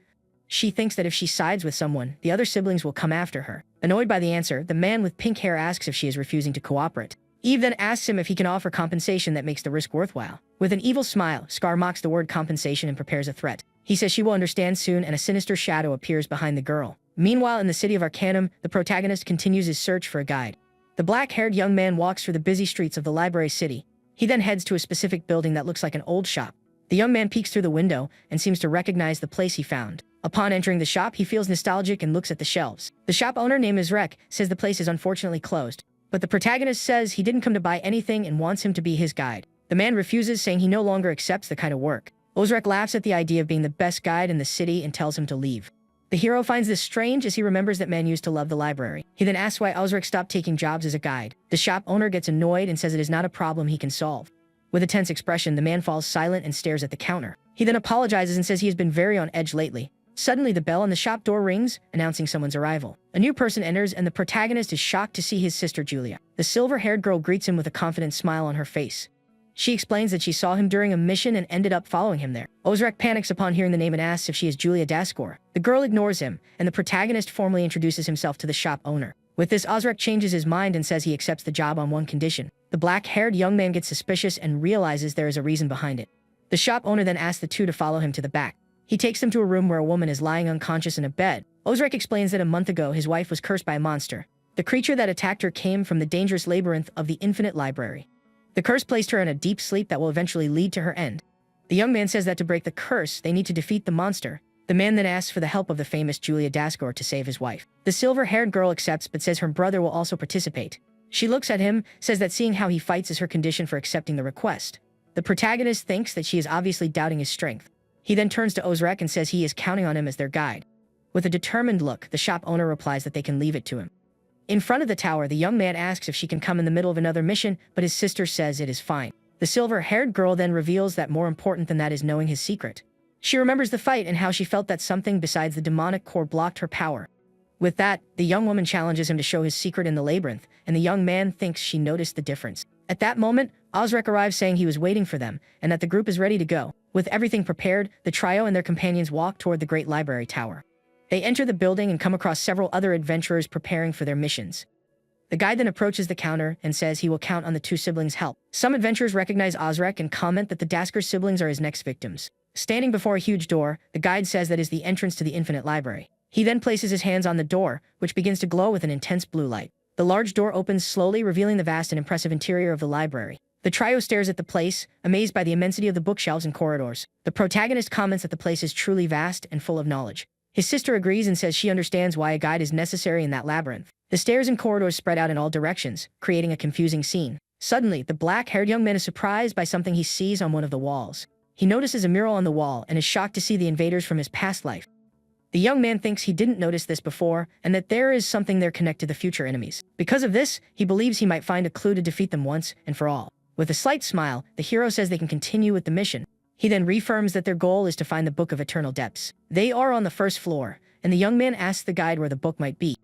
She thinks that if she sides with someone, the other siblings will come after her. Annoyed by the answer, the man with pink hair asks if she is refusing to cooperate. Eve then asks him if he can offer compensation that makes the risk worthwhile. With an evil smile, Scar mocks the word compensation and prepares a threat. He says she will understand soon, and a sinister shadow appears behind the girl. Meanwhile, in the city of Arcanum, the protagonist continues his search for a guide. The black-haired young man walks through the busy streets of the library city. He then heads to a specific building that looks like an old shop. The young man peeks through the window and seems to recognize the place he found. Upon entering the shop, he feels nostalgic and looks at the shelves. The shop owner, named Rek, says the place is unfortunately closed, But the protagonist says he didn't come to buy anything and wants him to be his guide. The man refuses, saying he no longer accepts the kind of work. Ozrek laughs at the idea of being the best guide in the city and tells him to leave. The hero finds this strange as he remembers that man used to love the library. He then asks why Ozrek stopped taking jobs as a guide. The shop owner gets annoyed and says it is not a problem he can solve. With a tense expression, the man falls silent and stares at the counter. He then apologizes and says he has been very on edge lately. Suddenly, the bell on the shop door rings, announcing someone's arrival. A new person enters, and the protagonist is shocked to see his sister Julia. The silver-haired girl greets him with a confident smile on her face. She explains that she saw him during a mission and ended up following him there. Ozrek panics upon hearing the name and asks if she is Julia Daskor. The girl ignores him, and the protagonist formally introduces himself to the shop owner. With this, Ozrek changes his mind and says he accepts the job on one condition. The black-haired young man gets suspicious and realizes there is a reason behind it. The shop owner then asks the two to follow him to the back. He takes them to a room where a woman is lying unconscious in a bed. Ozrek explains that a month ago his wife was cursed by a monster. The creature that attacked her came from the dangerous labyrinth of the infinite library. The curse placed her in a deep sleep that will eventually lead to her end. The young man says that to break the curse, they need to defeat the monster. The man then asks for the help of the famous Julia Daskor to save his wife. The silver-haired girl accepts but says her brother will also participate. She looks at him, says that seeing how he fights is her condition for accepting the request. The protagonist thinks that she is obviously doubting his strength. He then turns to Ozrek and says he is counting on him as their guide. With a determined look, the shop owner replies that they can leave it to him. In front of the tower, the young man asks if she can come in the middle of another mission, but his sister says it is fine. The silver-haired girl then reveals that more important than that is knowing his secret. She remembers the fight and how she felt that something besides the demonic core blocked her power. With that, the young woman challenges him to show his secret in the labyrinth, and the young man thinks she noticed the difference. At that moment, Ozrek arrives saying he was waiting for them, and that the group is ready to go. With everything prepared, the trio and their companions walk toward the great library tower. They enter the building and come across several other adventurers preparing for their missions. The guide then approaches the counter and says he will count on the two siblings' help. Some adventurers recognize Ozrek and comment that the Daskor siblings are his next victims. Standing before a huge door, the guide says that is the entrance to the infinite library. He then places his hands on the door, which begins to glow with an intense blue light. The large door opens slowly, revealing the vast and impressive interior of the library. The trio stares at the place, amazed by the immensity of the bookshelves and corridors. The protagonist comments that the place is truly vast and full of knowledge. His sister agrees and says she understands why a guide is necessary in that labyrinth. The stairs and corridors spread out in all directions, creating a confusing scene. Suddenly, the black-haired young man is surprised by something he sees on one of the walls. He notices a mural on the wall and is shocked to see the invaders from his past life. The young man thinks he didn't notice this before and that there is something there connected to future enemies. Because of this, he believes he might find a clue to defeat them once and for all. With a slight smile, the hero says they can continue with the mission. He then reaffirms that their goal is to find the Book of Eternal Depths. They are on the first floor, and the young man asks the guide where the book might be.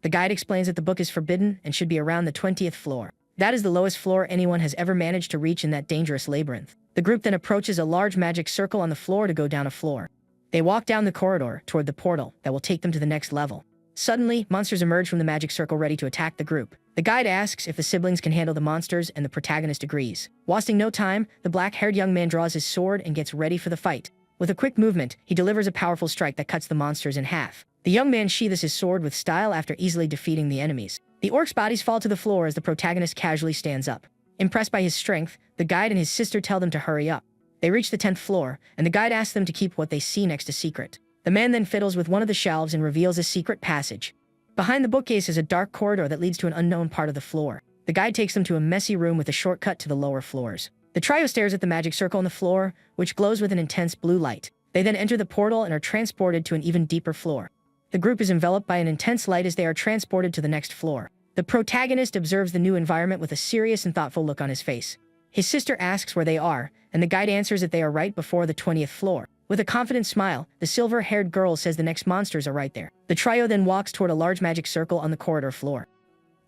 The guide explains that the book is forbidden and should be around the 20th floor. That is the lowest floor anyone has ever managed to reach in that dangerous labyrinth. The group then approaches a large magic circle on the floor to go down a floor. They walk down the corridor toward the portal that will take them to the next level. Suddenly, monsters emerge from the magic circle ready to attack the group. The guide asks if the siblings can handle the monsters, and the protagonist agrees. Wasting no time, the black-haired young man draws his sword and gets ready for the fight. With a quick movement, he delivers a powerful strike that cuts the monsters in half. The young man sheathes his sword with style after easily defeating the enemies. The orcs' bodies fall to the floor as the protagonist casually stands up. Impressed by his strength, the guide and his sister tell them to hurry up. They reach the 10th floor, and the guide asks them to keep what they see next to secret. The man then fiddles with one of the shelves and reveals a secret passage. Behind the bookcase is a dark corridor that leads to an unknown part of the floor. The guide takes them to a messy room with a shortcut to the lower floors. The trio stares at the magic circle on the floor, which glows with an intense blue light. They then enter the portal and are transported to an even deeper floor. The group is enveloped by an intense light as they are transported to the next floor. The protagonist observes the new environment with a serious and thoughtful look on his face. His sister asks where they are, and the guide answers that they are right before the 20th floor. With a confident smile, the silver-haired girl says the next monsters are right there. The trio then walks toward a large magic circle on the corridor floor.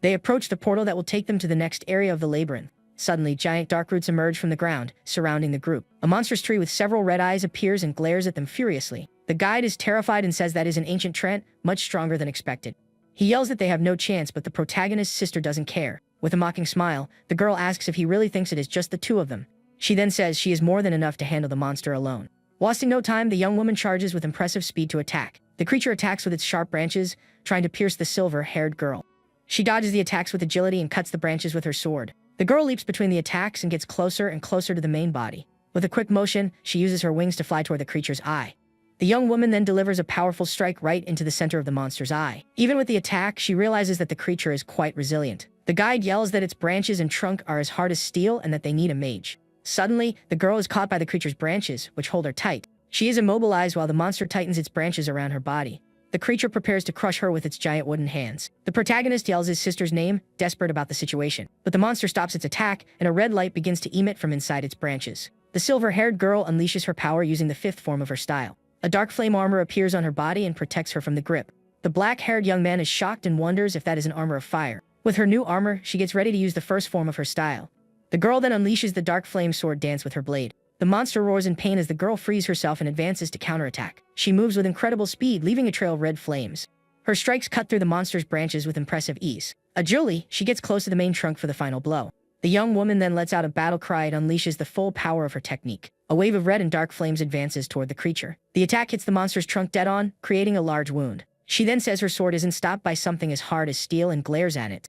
They approach the portal that will take them to the next area of the labyrinth. Suddenly, giant dark roots emerge from the ground, surrounding the group. A monstrous tree with several red eyes appears and glares at them furiously. The guide is terrified and says that is an ancient Trent, much stronger than expected. He yells that they have no chance, but the protagonist's sister doesn't care. With a mocking smile, the girl asks if he really thinks it is just the two of them. She then says she is more than enough to handle the monster alone. Wasting no time, the young woman charges with impressive speed to attack. The creature attacks with its sharp branches, trying to pierce the silver-haired girl. She dodges the attacks with agility and cuts the branches with her sword. The girl leaps between the attacks and gets closer and closer to the main body. With a quick motion, she uses her wings to fly toward the creature's eye. The young woman then delivers a powerful strike right into the center of the monster's eye. Even with the attack, she realizes that the creature is quite resilient. The guide yells that its branches and trunk are as hard as steel and that they need a mage. Suddenly, the girl is caught by the creature's branches, which hold her tight. She is immobilized while the monster tightens its branches around her body. The creature prepares to crush her with its giant wooden hands. The protagonist yells his sister's name, desperate about the situation. But the monster stops its attack, and a red light begins to emit from inside its branches. The silver-haired girl unleashes her power using the fifth form of her style. A dark flame armor appears on her body and protects her from the grip. The black-haired young man is shocked and wonders if that is an armor of fire. With her new armor, she gets ready to use the first form of her style. The girl then unleashes the dark flame sword dance with her blade. The monster roars in pain as the girl frees herself and advances to counterattack. She moves with incredible speed, leaving a trail of red flames. Her strikes cut through the monster's branches with impressive ease. Agilely, she gets close to the main trunk for the final blow. The young woman then lets out a battle cry and unleashes the full power of her technique. A wave of red and dark flames advances toward the creature. The attack hits the monster's trunk dead on, creating a large wound. She then says her sword isn't stopped by something as hard as steel and glares at it.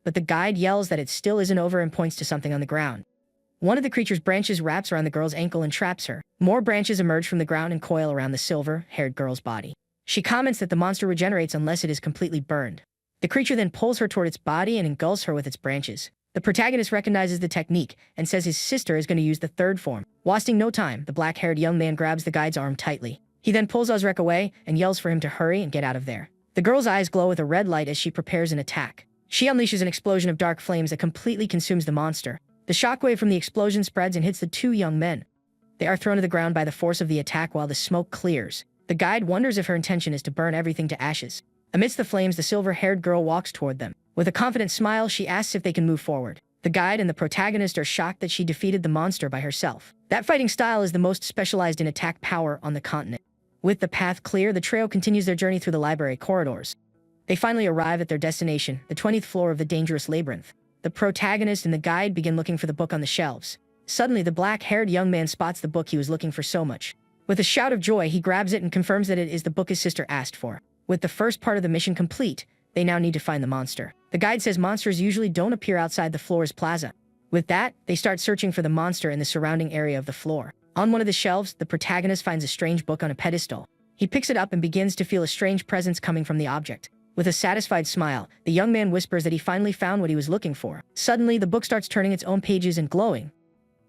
But the guide yells that it still isn't over and points to something on the ground. One of the creature's branches wraps around the girl's ankle and traps her. More branches emerge from the ground and coil around the silver-haired girl's body. She comments that the monster regenerates unless it is completely burned. The creature then pulls her toward its body and engulfs her with its branches. The protagonist recognizes the technique and says his sister is going to use the third form. Wasting no time, the black-haired young man grabs the guide's arm tightly. He then pulls Ozrek away and yells for him to hurry and get out of there. The girl's eyes glow with a red light as she prepares an attack. She unleashes an explosion of dark flames that completely consumes the monster. The shockwave from the explosion spreads and hits the two young men. They are thrown to the ground by the force of the attack while the smoke clears. The guide wonders if her intention is to burn everything to ashes. Amidst the flames, the silver-haired girl walks toward them. With a confident smile, she asks if they can move forward. The guide and the protagonist are shocked that she defeated the monster by herself. That fighting style is the most specialized in attack power on the continent. With the path clear, the trio continues their journey through the library corridors. They finally arrive at their destination, the 20th floor of the dangerous labyrinth. The protagonist and the guide begin looking for the book on the shelves. Suddenly, the black-haired young man spots the book he was looking for so much. With a shout of joy, he grabs it and confirms that it is the book his sister asked for. With the first part of the mission complete, they now need to find the monster. The guide says monsters usually don't appear outside the floor's plaza. With that, they start searching for the monster in the surrounding area of the floor. On one of the shelves, the protagonist finds a strange book on a pedestal. He picks it up and begins to feel a strange presence coming from the object. With a satisfied smile, the young man whispers that he finally found what he was looking for. Suddenly, the book starts turning its own pages and glowing.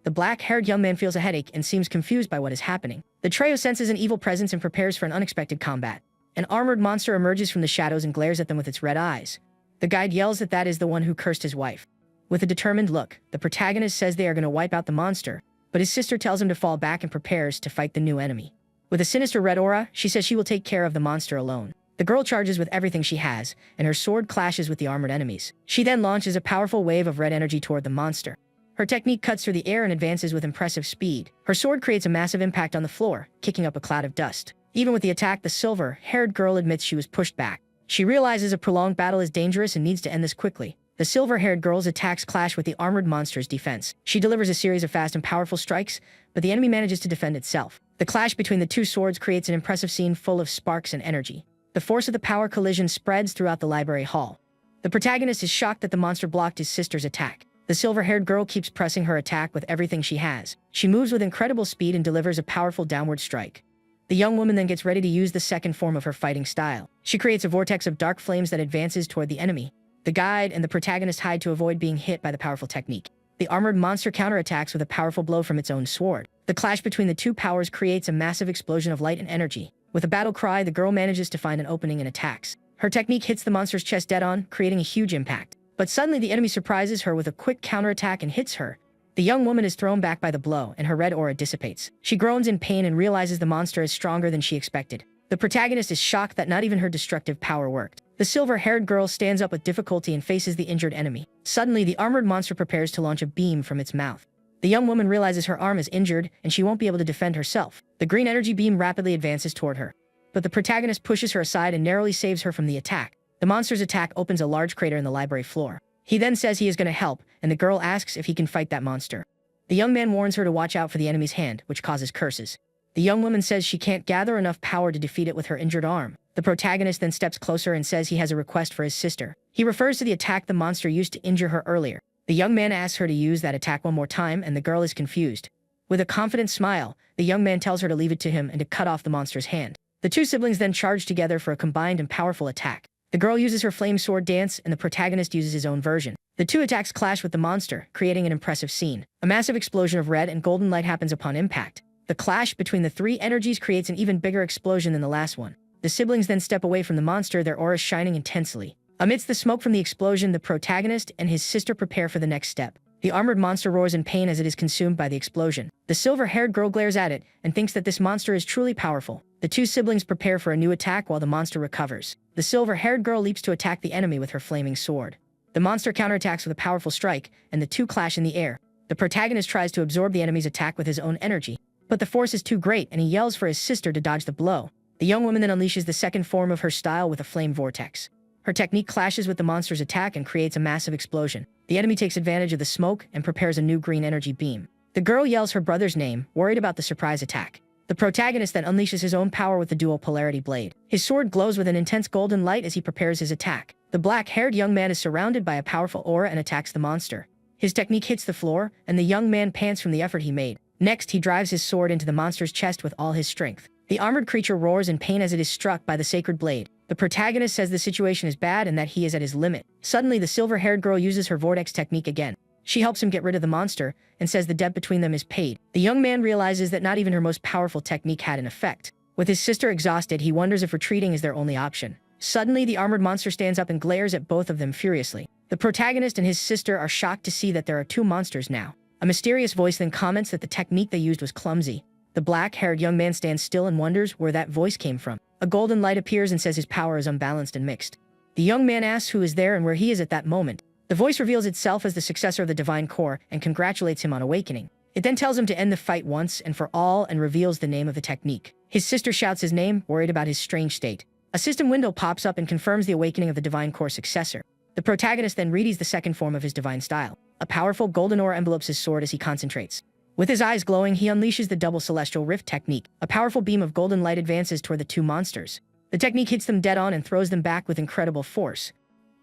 The black-haired young man feels a headache and seems confused by what is happening. The trio senses an evil presence and prepares for an unexpected combat. An armored monster emerges from the shadows and glares at them with its red eyes. The guide yells that that is the one who cursed his wife. With a determined look, the protagonist says they are going to wipe out the monster, but his sister tells him to fall back and prepares to fight the new enemy. With a sinister red aura, she says she will take care of the monster alone. The girl charges with everything she has, and her sword clashes with the armored enemies. She then launches a powerful wave of red energy toward the monster. Her technique cuts through the air and advances with impressive speed. Her sword creates a massive impact on the floor, kicking up a cloud of dust. Even with the attack, the silver-haired girl admits she was pushed back. She realizes a prolonged battle is dangerous and needs to end this quickly. The silver-haired girl's attacks clash with the armored monster's defense. She delivers a series of fast and powerful strikes, but the enemy manages to defend itself. The clash between the two swords creates an impressive scene full of sparks and energy. The force of the power collision spreads throughout the library hall. The protagonist is shocked that the monster blocked his sister's attack. The silver-haired girl keeps pressing her attack with everything she has. She moves with incredible speed and delivers a powerful downward strike. The young woman then gets ready to use the second form of her fighting style. She creates a vortex of dark flames that advances toward the enemy. The guide and the protagonist hide to avoid being hit by the powerful technique. The armored monster counterattacks with a powerful blow from its own sword. The clash between the two powers creates a massive explosion of light and energy. With a battle cry, the girl manages to find an opening and attacks. Her technique hits the monster's chest dead on, creating a huge impact. But suddenly the enemy surprises her with a quick counterattack and hits her. The young woman is thrown back by the blow, and her red aura dissipates. She groans in pain and realizes the monster is stronger than she expected. The protagonist is shocked that not even her destructive power worked. The silver-haired girl stands up with difficulty and faces the injured enemy. Suddenly, the armored monster prepares to launch a beam from its mouth. The young woman realizes her arm is injured and she won't be able to defend herself. The green energy beam rapidly advances toward her. But the protagonist pushes her aside and narrowly saves her from the attack. The monster's attack opens a large crater in the library floor. He then says he is going to help, and the girl asks if he can fight that monster. The young man warns her to watch out for the enemy's hand, which causes curses. The young woman says she can't gather enough power to defeat it with her injured arm. The protagonist then steps closer and says he has a request for his sister. He refers to the attack the monster used to injure her earlier. The young man asks her to use that attack one more time, and the girl is confused. With a confident smile, the young man tells her to leave it to him and to cut off the monster's hand. The two siblings then charge together for a combined and powerful attack. The girl uses her flame sword dance, and the protagonist uses his own version. The two attacks clash with the monster, creating an impressive scene. A massive explosion of red and golden light happens upon impact. The clash between the three energies creates an even bigger explosion than the last one. The siblings then step away from the monster, their auras shining intensely. Amidst the smoke from the explosion, the protagonist and his sister prepare for the next step. The armored monster roars in pain as it is consumed by the explosion. The silver-haired girl glares at it and thinks that this monster is truly powerful. The two siblings prepare for a new attack while the monster recovers. The silver-haired girl leaps to attack the enemy with her flaming sword. The monster counterattacks with a powerful strike, and the two clash in the air. The protagonist tries to absorb the enemy's attack with his own energy, but the force is too great and he yells for his sister to dodge the blow. The young woman then unleashes the second form of her style with a flame vortex. Her technique clashes with the monster's attack and creates a massive explosion. The enemy takes advantage of the smoke and prepares a new green energy beam. The girl yells her brother's name, worried about the surprise attack. The protagonist then unleashes his own power with the dual polarity blade. His sword glows with an intense golden light as he prepares his attack. The black-haired young man is surrounded by a powerful aura and attacks the monster. His technique hits the floor, and the young man pants from the effort he made. Next, he drives his sword into the monster's chest with all his strength. The armored creature roars in pain as it is struck by the sacred blade. The protagonist says the situation is bad and that he is at his limit. Suddenly, the silver-haired girl uses her vortex technique again. She helps him get rid of the monster and says the debt between them is paid. The young man realizes that not even her most powerful technique had an effect. With his sister exhausted, he wonders if retreating is their only option. Suddenly, the armored monster stands up and glares at both of them furiously. The protagonist and his sister are shocked to see that there are two monsters now. A mysterious voice then comments that the technique they used was clumsy. The black-haired young man stands still and wonders where that voice came from. A golden light appears and says his power is unbalanced and mixed. The young man asks who is there and where he is at that moment. The voice reveals itself as the successor of the Divine Core and congratulates him on awakening. It then tells him to end the fight once and for all and reveals the name of the technique. His sister shouts his name, worried about his strange state. A system window pops up and confirms the awakening of the Divine Core successor. The protagonist then readies the second form of his divine style. A powerful golden aura envelopes his sword as he concentrates. With his eyes glowing, he unleashes the double celestial rift technique. A powerful beam of golden light advances toward the two monsters. The technique hits them dead on and throws them back with incredible force.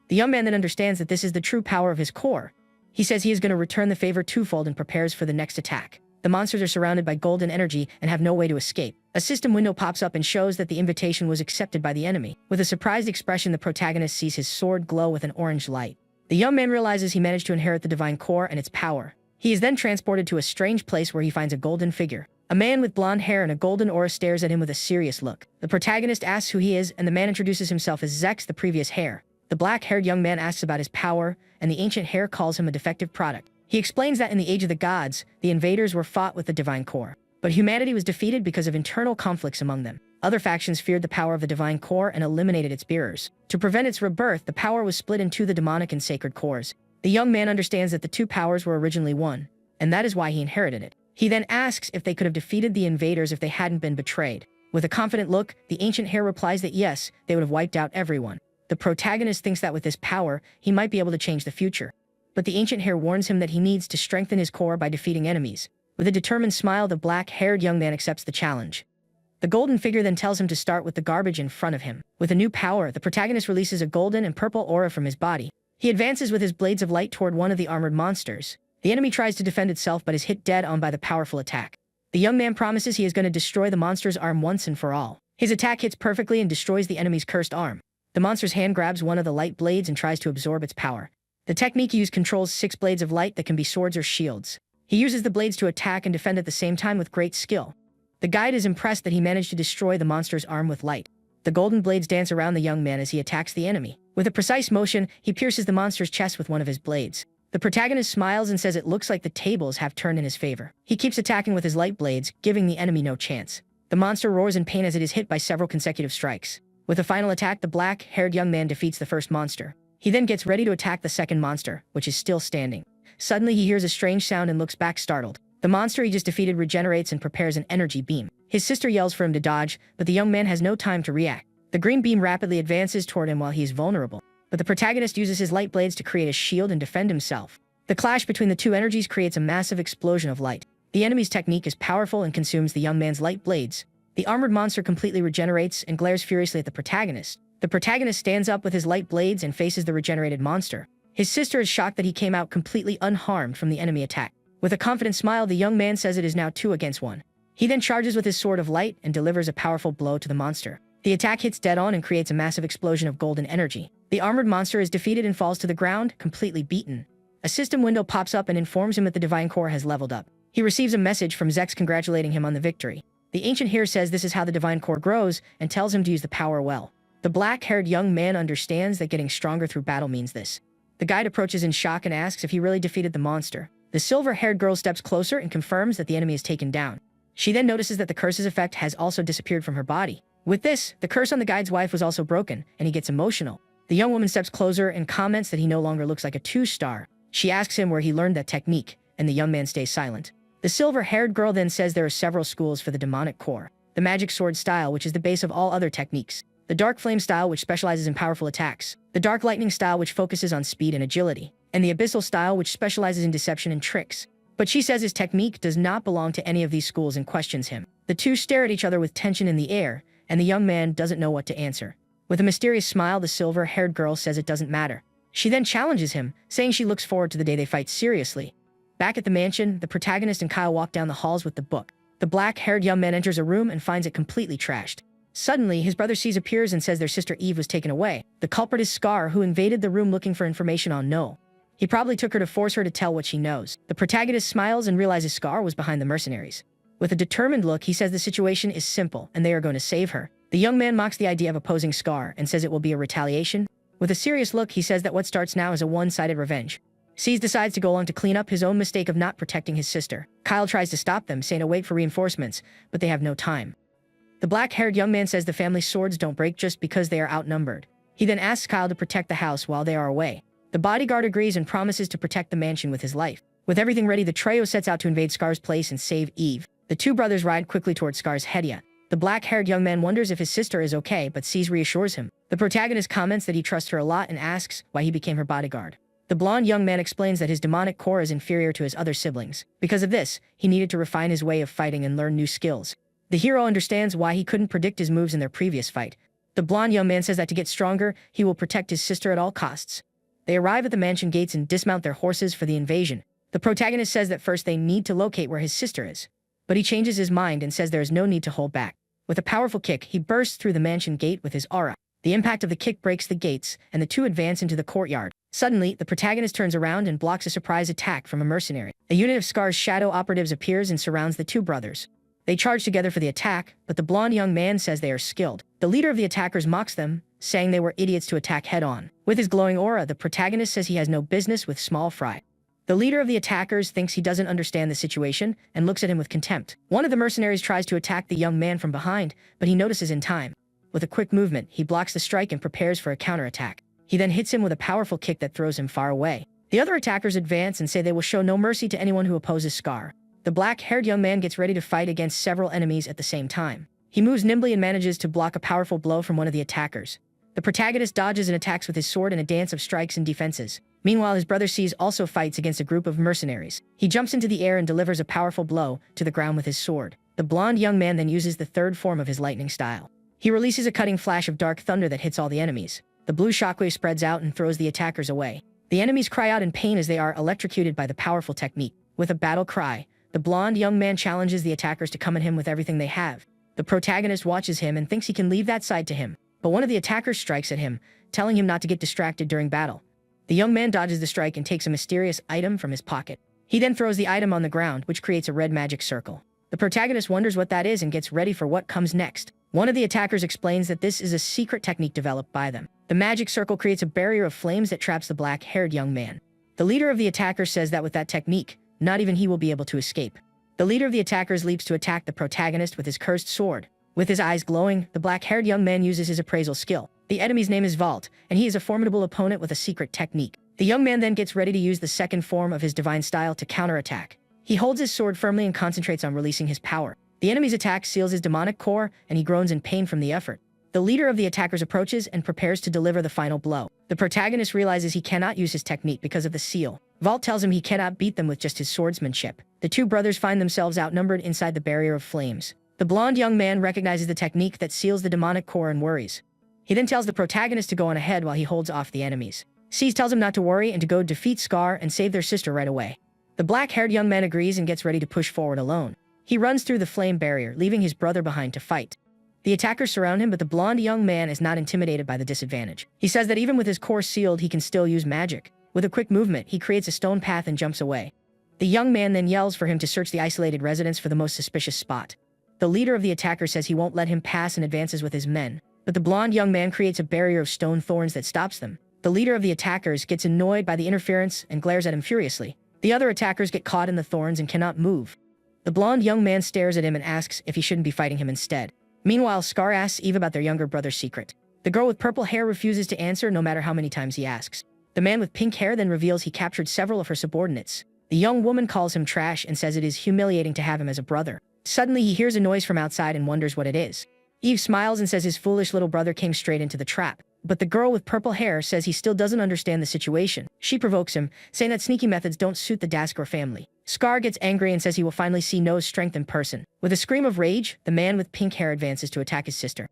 The young man then understands that this is the true power of his core. He says he is going to return the favor twofold and prepares for the next attack. The monsters are surrounded by golden energy and have no way to escape. A system window pops up and shows that the invitation was accepted by the enemy. With a surprised expression, the protagonist sees his sword glow with an orange light. The young man realizes he managed to inherit the divine core and its power. He is then transported to a strange place where he finds a golden figure. A man with blonde hair and a golden aura stares at him with a serious look. The protagonist asks who he is, and the man introduces himself as Zex, the previous heir. The black-haired young man asks about his power, and the ancient heir calls him a defective product. He explains that in the Age of the Gods, the invaders were fought with the Divine Core, but humanity was defeated because of internal conflicts among them. Other factions feared the power of the Divine Core and eliminated its bearers. To prevent its rebirth, the power was split into the demonic and sacred cores. The young man understands that the two powers were originally one, and that is why he inherited it. He then asks if they could have defeated the invaders if they hadn't been betrayed. With a confident look, the ancient heir replies that yes, they would have wiped out everyone. The protagonist thinks that with this power, he might be able to change the future. But the ancient heir warns him that he needs to strengthen his core by defeating enemies. With a determined smile, the black-haired young man accepts the challenge. The golden figure then tells him to start with the garbage in front of him. With a new power, the protagonist releases a golden and purple aura from his body. He advances with his blades of light toward one of the armored monsters. The enemy tries to defend itself but is hit dead on by the powerful attack. The young man promises he is going to destroy the monster's arm once and for all. His attack hits perfectly and destroys the enemy's cursed arm. The monster's hand grabs one of the light blades and tries to absorb its power. The technique used controls 6 blades of light that can be swords or shields. He uses the blades to attack and defend at the same time with great skill. The guide is impressed that he managed to destroy the monster's arm with light. The golden blades dance around the young man as he attacks the enemy. With a precise motion, he pierces the monster's chest with one of his blades. The protagonist smiles and says it looks like the tables have turned in his favor. He keeps attacking with his light blades, giving the enemy no chance. The monster roars in pain as it is hit by several consecutive strikes. With a final attack, the black-haired young man defeats the first monster. He then gets ready to attack the second monster, which is still standing. Suddenly, he hears a strange sound and looks back startled. The monster he just defeated regenerates and prepares an energy beam. His sister yells for him to dodge, but the young man has no time to react. The green beam rapidly advances toward him while he is vulnerable. But the protagonist uses his light blades to create a shield and defend himself. The clash between the two energies creates a massive explosion of light. The enemy's technique is powerful and consumes the young man's light blades. The armored monster completely regenerates and glares furiously at the protagonist. The protagonist stands up with his light blades and faces the regenerated monster. His sister is shocked that he came out completely unharmed from the enemy attack. With a confident smile, the young man says it is now 2 against 1. He then charges with his sword of light and delivers a powerful blow to the monster. The attack hits dead on and creates a massive explosion of golden energy. The armored monster is defeated and falls to the ground, completely beaten. A system window pops up and informs him that the divine core has leveled up. He receives a message from Zex congratulating him on the victory. The ancient here says this is how the divine core grows and tells him to use the power well. The black-haired young man understands that getting stronger through battle means this. The guide approaches in shock and asks if he really defeated the monster. The silver-haired girl steps closer and confirms that the enemy is taken down. She then notices that the curse's effect has also disappeared from her body. With this, the curse on the guide's wife was also broken, and he gets emotional. The young woman steps closer and comments that he no longer looks like a 2-star. She asks him where he learned that technique, and the young man stays silent. The silver-haired girl then says there are several schools for the demonic core. The magic sword style, which is the base of all other techniques. The dark flame style, which specializes in powerful attacks. The dark lightning style, which focuses on speed and agility. And the abyssal style, which specializes in deception and tricks. But she says his technique does not belong to any of these schools and questions him. The two stare at each other with tension in the air, and the young man doesn't know what to answer. With a mysterious smile, the silver-haired girl says it doesn't matter. She then challenges him, saying she looks forward to the day they fight seriously. Back at the mansion, the protagonist and Kyle walk down the halls with the book. The black-haired young man enters a room and finds it completely trashed. Suddenly, his brother C's appears and says their sister Eve was taken away. The culprit is Scar, who invaded the room looking for information on No. He probably took her to force her to tell what she knows. The protagonist smiles and realizes Scar was behind the mercenaries. With a determined look, he says the situation is simple and they are going to save her. The young man mocks the idea of opposing Scar and says it will be a retaliation. With a serious look, he says that what starts now is a one-sided revenge. C's decides to go along to clean up his own mistake of not protecting his sister. Kyle tries to stop them, saying to wait for reinforcements, but they have no time. The black-haired young man says the family swords don't break just because they are outnumbered. He then asks Kyle to protect the house while they are away. The bodyguard agrees and promises to protect the mansion with his life. With everything ready, the trio sets out to invade Scar's place and save Eve. The two brothers ride quickly towards Scar's Hedia. The black-haired young man wonders if his sister is okay, but C's reassures him. The protagonist comments that he trusts her a lot and asks why he became her bodyguard. The blonde young man explains that his demonic core is inferior to his other siblings. Because of this, he needed to refine his way of fighting and learn new skills. The hero understands why he couldn't predict his moves in their previous fight. The blonde young man says that to get stronger, he will protect his sister at all costs. They arrive at the mansion gates and dismount their horses for the invasion. The protagonist says that first they need to locate where his sister is. But he changes his mind and says there is no need to hold back. With a powerful kick, he bursts through the mansion gate with his aura. The impact of the kick breaks the gates, and the two advance into the courtyard. Suddenly, the protagonist turns around and blocks a surprise attack from a mercenary. A unit of Scar's shadow operatives appears and surrounds the two brothers. They charge together for the attack, but the blonde young man says they are skilled. The leader of the attackers mocks them, saying they were idiots to attack head-on. With his glowing aura, the protagonist says he has no business with small fry. The leader of the attackers thinks he doesn't understand the situation and looks at him with contempt. One of the mercenaries tries to attack the young man from behind, but he notices in time. With a quick movement, he blocks the strike and prepares for a counterattack. He then hits him with a powerful kick that throws him far away. The other attackers advance and say they will show no mercy to anyone who opposes Scar. The black-haired young man gets ready to fight against several enemies at the same time. He moves nimbly and manages to block a powerful blow from one of the attackers. The protagonist dodges and attacks with his sword in a dance of strikes and defenses. Meanwhile, his brother C's also fights against a group of mercenaries. He jumps into the air and delivers a powerful blow to the ground with his sword. The blonde young man then uses the third form of his lightning style. He releases a cutting flash of dark thunder that hits all the enemies. The blue shockwave spreads out and throws the attackers away. The enemies cry out in pain as they are electrocuted by the powerful technique. With a battle cry, the blonde young man challenges the attackers to come at him with everything they have. The protagonist watches him and thinks he can leave that side to him. But one of the attackers strikes at him, telling him not to get distracted during battle. The young man dodges the strike and takes a mysterious item from his pocket. He then throws the item on the ground, which creates a red magic circle. The protagonist wonders what that is and gets ready for what comes next. One of the attackers explains that this is a secret technique developed by them. The magic circle creates a barrier of flames that traps the black-haired young man. The leader of the attackers says that with that technique, not even he will be able to escape. The leader of the attackers leaps to attack the protagonist with his cursed sword. With his eyes glowing, the black-haired young man uses his appraisal skill. The enemy's name is Vault, and he is a formidable opponent with a secret technique. The young man then gets ready to use the second form of his divine style to counterattack. He holds his sword firmly and concentrates on releasing his power. The enemy's attack seals his demonic core, and he groans in pain from the effort. The leader of the attackers approaches and prepares to deliver the final blow. The protagonist realizes he cannot use his technique because of the seal. Vault tells him he cannot beat them with just his swordsmanship. The two brothers find themselves outnumbered inside the barrier of flames. The blonde young man recognizes the technique that seals the demonic core and worries. He then tells the protagonist to go on ahead while he holds off the enemies. C's tells him not to worry and to go defeat Scar and save their sister right away. The black-haired young man agrees and gets ready to push forward alone. He runs through the flame barrier, leaving his brother behind to fight. The attackers surround him, but the blonde young man is not intimidated by the disadvantage. He says that even with his core sealed, he can still use magic. With a quick movement, he creates a stone path and jumps away. The young man then yells for him to search the isolated residence for the most suspicious spot. The leader of the attackers says he won't let him pass and advances with his men, but the blonde young man creates a barrier of stone thorns that stops them. The leader of the attackers gets annoyed by the interference and glares at him furiously. The other attackers get caught in the thorns and cannot move. The blonde young man stares at him and asks if he shouldn't be fighting him instead. Meanwhile, Scar asks Eve about their younger brother's secret. The girl with purple hair refuses to answer no matter how many times he asks. The man with pink hair then reveals he captured several of her subordinates. The young woman calls him trash and says it is humiliating to have him as a brother. Suddenly, he hears a noise from outside and wonders what it is. Eve smiles and says his foolish little brother came straight into the trap. But the girl with purple hair says he still doesn't understand the situation. She provokes him, saying that sneaky methods don't suit the Dasker family. Scar gets angry and says he will finally see No's strength in person. With a scream of rage, the man with pink hair advances to attack his sister.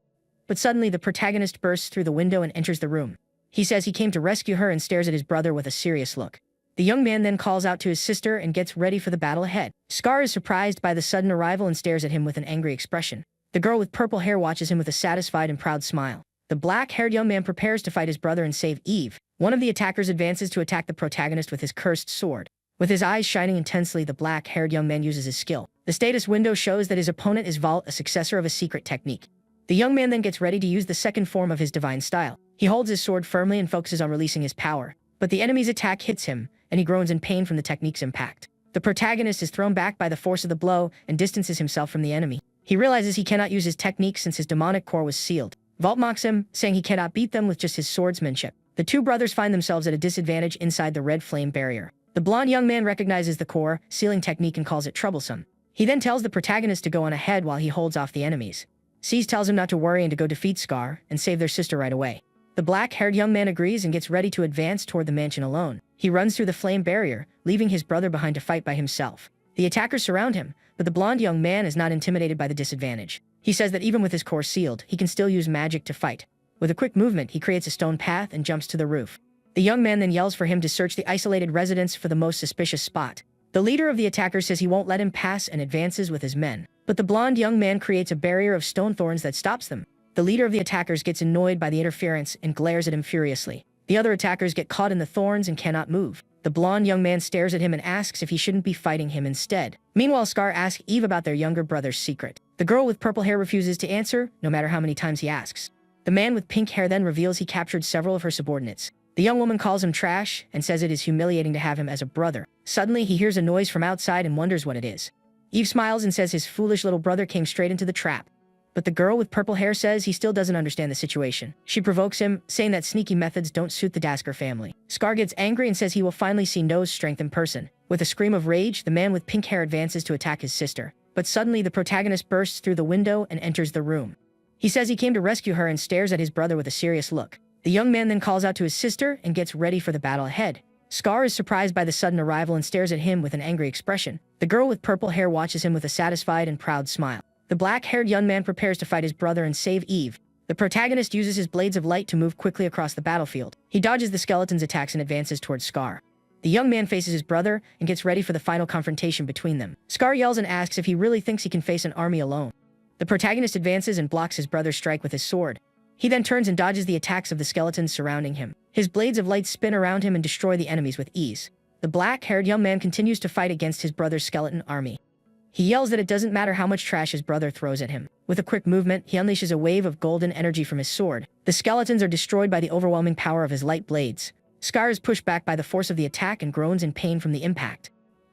But suddenly, the protagonist bursts through the window and enters the room. He says he came to rescue her and stares at his brother with a serious look. The young man then calls out to his sister and gets ready for the battle ahead. Scar is surprised by the sudden arrival and stares at him with an angry expression. The girl with purple hair watches him with a satisfied and proud smile. The black-haired young man prepares to fight his brother and save Eve. One of the attackers advances to attack the protagonist with his cursed sword. With his eyes shining intensely, the black-haired young man uses his skill. The status window shows that his opponent is Vault, a successor of a secret technique. The young man then gets ready to use the second form of his divine style. He holds his sword firmly and focuses on releasing his power. But the enemy's attack hits him, and he groans in pain from the technique's impact. The protagonist is thrown back by the force of the blow and distances himself from the enemy. He realizes he cannot use his technique since his demonic core was sealed. Vault mocks him, saying he cannot beat them with just his swordsmanship. The two brothers find themselves at a disadvantage inside the red flame barrier. The blonde young man recognizes the core sealing technique and calls it troublesome. He then tells the protagonist to go on ahead while he holds off the enemies. Cease tells him not to worry and to go defeat Scar and save their sister right away. The black-haired young man agrees and gets ready to advance toward the mansion alone. He runs through the flame barrier, leaving his brother behind to fight by himself. The attackers surround him, but the blonde young man is not intimidated by the disadvantage. He says that even with his core sealed, he can still use magic to fight. With a quick movement, he creates a stone path and jumps to the roof. The young man then yells for him to search the isolated residence for the most suspicious spot. The leader of the attackers says he won't let him pass and advances with his men. But the blonde young man creates a barrier of stone thorns that stops them. The leader of the attackers gets annoyed by the interference and glares at him furiously. The other attackers get caught in the thorns and cannot move. The blonde young man stares at him and asks if he shouldn't be fighting him instead. Meanwhile, Scar asks Eve about their younger brother's secret. The girl with purple hair refuses to answer, no matter how many times he asks. The man with pink hair then reveals he captured several of her subordinates. The young woman calls him trash and says it is humiliating to have him as a brother. Suddenly, he hears a noise from outside and wonders what it is. Eve smiles and says his foolish little brother came straight into the trap. But the girl with purple hair says he still doesn't understand the situation. She provokes him, saying that sneaky methods don't suit the Dasker family. Scar gets angry and says he will finally see No's strength in person. With a scream of rage, the man with pink hair advances to attack his sister. But suddenly, the protagonist bursts through the window and enters the room. He says he came to rescue her and stares at his brother with a serious look. The young man then calls out to his sister and gets ready for the battle ahead. Scar is surprised by the sudden arrival and stares at him with an angry expression. The girl with purple hair watches him with a satisfied and proud smile. The black-haired young man prepares to fight his brother and save Eve. The protagonist uses his blades of light to move quickly across the battlefield. He dodges the skeleton's attacks and advances towards Scar. The young man faces his brother and gets ready for the final confrontation between them. Scar yells and asks if he really thinks he can face an army alone. The protagonist advances and blocks his brother's strike with his sword. He then turns and dodges the attacks of the skeletons surrounding him. His blades of light spin around him and destroy the enemies with ease. The black-haired young man continues to fight against his brother's skeleton army. He yells that it doesn't matter how much trash his brother throws at him. With a quick movement, he unleashes a wave of golden energy from his sword. The skeletons are destroyed by the overwhelming power of his light blades. Scar is pushed back by the force of the attack and groans in pain from the impact.